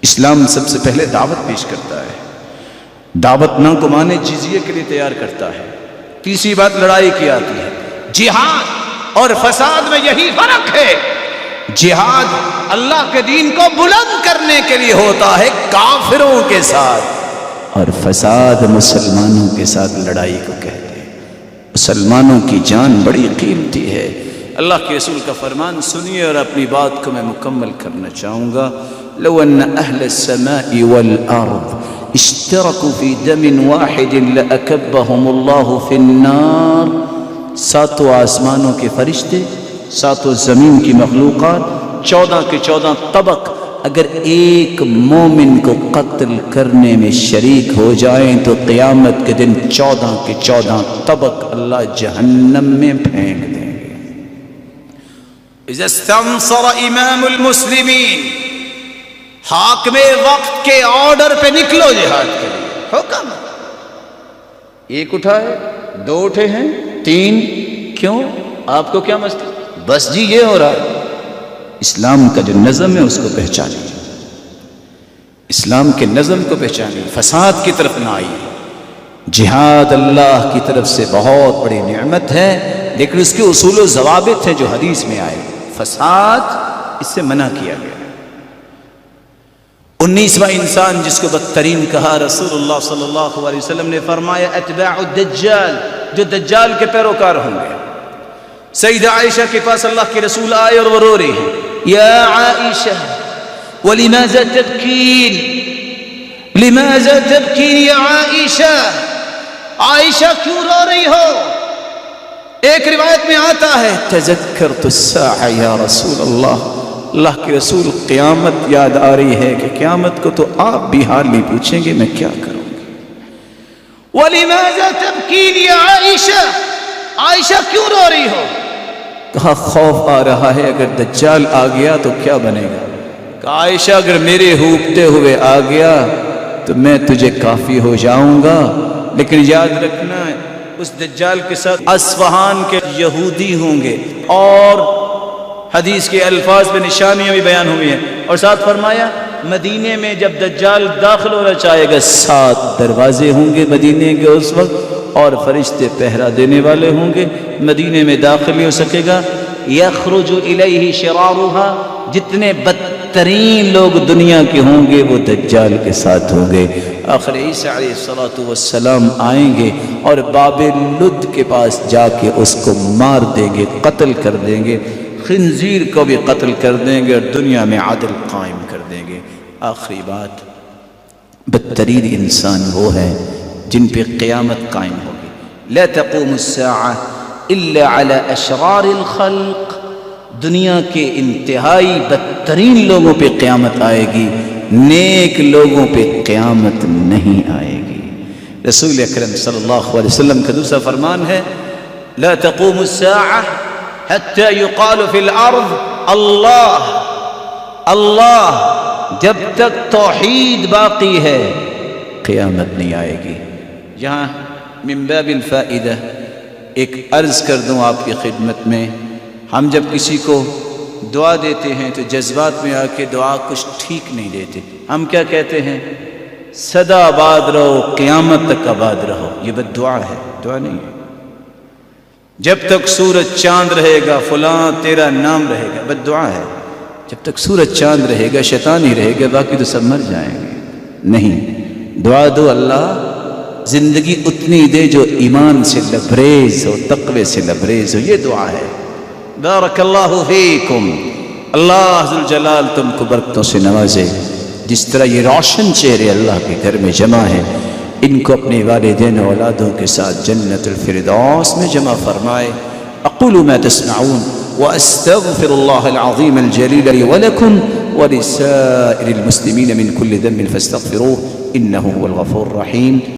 اسلام سب سے پہلے دعوت پیش کرتا ہے، دعوت نہ کو مانے جزیے کے لیے تیار کرتا ہے۔ تیسری بات لڑائی کی آتی ہے۔ جہاد اور فساد میں یہی فرق ہے، جہاد اللہ کے دین کو بلند کرنے کے لیے ہوتا ہے کافروں کے ساتھ، اور فساد مسلمانوں کے ساتھ لڑائی کو کہتے ہیں۔ مسلمانوں کی جان بڑی قیمتی ہے۔ اللہ کے رسول کا فرمان سنیے اور اپنی بات کو میں مکمل کرنا چاہوں گا۔ لو ان اہل السماء والارض اشتركوا في دم واحد لأكبهم الله في النار، ساتوں آسمانوں کے فرشتے، ساتوں زمین کی مخلوقات، 14 کے 14 طبق اگر ایک مومن کو قتل کرنے میں شریک ہو جائیں تو قیامت کے دن 14 کے 14 طبق اللہ جہنم میں پھینک دیں گے۔ اذا استنصر امام المسلمین، حاکم وقت کے آرڈر پہ نکلو جہاد کے لیے، حکم۔ ایک اٹھائے، 2 اٹھے ہیں، 3 کیوں؟ آپ کو کیا مسئلہ؟ بس جی یہ ہو رہا ہے۔ اسلام کا جو نظم ہے اس کو پہچانیے، اسلام کے نظم کو پہچانیے، فساد کی طرف نہ آئیے۔ جہاد اللہ کی طرف سے بہت بڑی نعمت ہے، لیکن اس کے اصول و ضوابط ہیں جو حدیث میں آئے۔ فساد اس سے منع کیا گیا۔ 19واں انسان جس کو بدترین کہا، رسول اللہ صلی اللہ علیہ وسلم نے فرمایا اتباع الدجال، جو دجال کے پیروکار ہوں گے۔ سیدہ عائشہ کے پاس اللہ کے رسول آئے اور وہ رو رہی ہیں، یا عائشہ ولماذا تبکین، لماذا تبکین یا عائشہ، عائشہ کیوں رو رہی ہو؟ ایک روایت میں آتا ہے تذکرت الساعہ یا رسول اللہ، اللہ کے رسول قیامت یاد آ رہی ہے کہ قیامت کو تو آپ بھی حال نہیں پوچھیں گے، میں کیا کروں گی۔ وَلِمَاذَا تَبْكِينِ يَا عائشہ، عائشہ کیوں رو رہی ہو؟ کہا خوف آ رہا ہے اگر دجال آ گیا تو کیا بنے گا۔ کہا عائشہ اگر میرے ہونکتے ہوئے آ گیا تو میں تجھے کافی ہو جاؤں گا، لیکن یاد رکھنا اس دجال کے ساتھ اصفہان کے یہودی ہوں گے، اور حدیث کے الفاظ میں نشانیاں بھی بیان ہوئی ہیں، اور ساتھ فرمایا مدینے میں جب دجال داخل ہونا چاہے گا 7 دروازے ہوں گے مدینے کے اس وقت، اور فرشتے پہرا دینے والے ہوں گے، مدینے میں داخل نہیں ہو سکے گا۔ یخرج الیہ شرارھا، جتنے بدترین لوگ دنیا کے ہوں گے وہ دجال کے ساتھ ہوں گے۔ آخر عیسیٰ علیہ السلام آئیں گے اور باب لد کے پاس جا کے اس کو مار دیں گے، قتل کر دیں گے، خنزیر کو بھی قتل کر دیں گے، اور دنیا میں عدل قائم کر دیں گے۔ آخری بات، بدترین انسان وہ ہے جن پہ قیامت قائم ہوگی۔ لا تقوم الساعة الا على اشرار الخلق، دنیا کے انتہائی بدترین لوگوں پہ قیامت آئے گی، نیک لوگوں پہ قیامت نہیں آئے گی۔ رسول اکرم صلی اللہ علیہ وسلم کا دوسرا فرمان ہے لا تقوم الساعة حتى يقال في الارض اللہ اللہ، جب تک توحید باقی ہے قیامت نہیں آئے گی۔ یہاں من باب الفائدہ ایک عرض کر دوں آپ کی خدمت میں، ہم جب کسی کو دعا دیتے ہیں تو جذبات میں آ کے دعا کچھ ٹھیک نہیں دیتے، ہم کیا کہتے ہیں؟ سدا آباد رہو، قیامت تک آباد رہو۔ یہ بد دعا ہے، دعا نہیں ہے۔ جب تک سورج چاند رہے گا فلاں تیرا نام رہے گا، بد دعا ہے۔ جب تک سورج چاند رہے گا شیطان ہی رہے گا، باقی تو سب مر جائیں گے۔ نہیں، دعا دو اللہ زندگی اتنی دے جو ایمان سے لبریز ہو، تقوی سے لبریز ہو، یہ دعا ہے۔ بارک اللہ فیکم، اللہ ذوالجلال تم کو برکتوں سے نوازے۔ جس طرح یہ روشن چہرے اللہ کے گھر میں جمع ہیں، ان کو اپنے والدین و اولادوں کے ساتھ جنت الفردوس میں جمع فرمائے۔ اقول ما تسمعون واستغفر الله العظيم الجليل لي ولكم ولسائر المسلمين من كل ذنب فاستغفروه انه هو الغفور الرحيم۔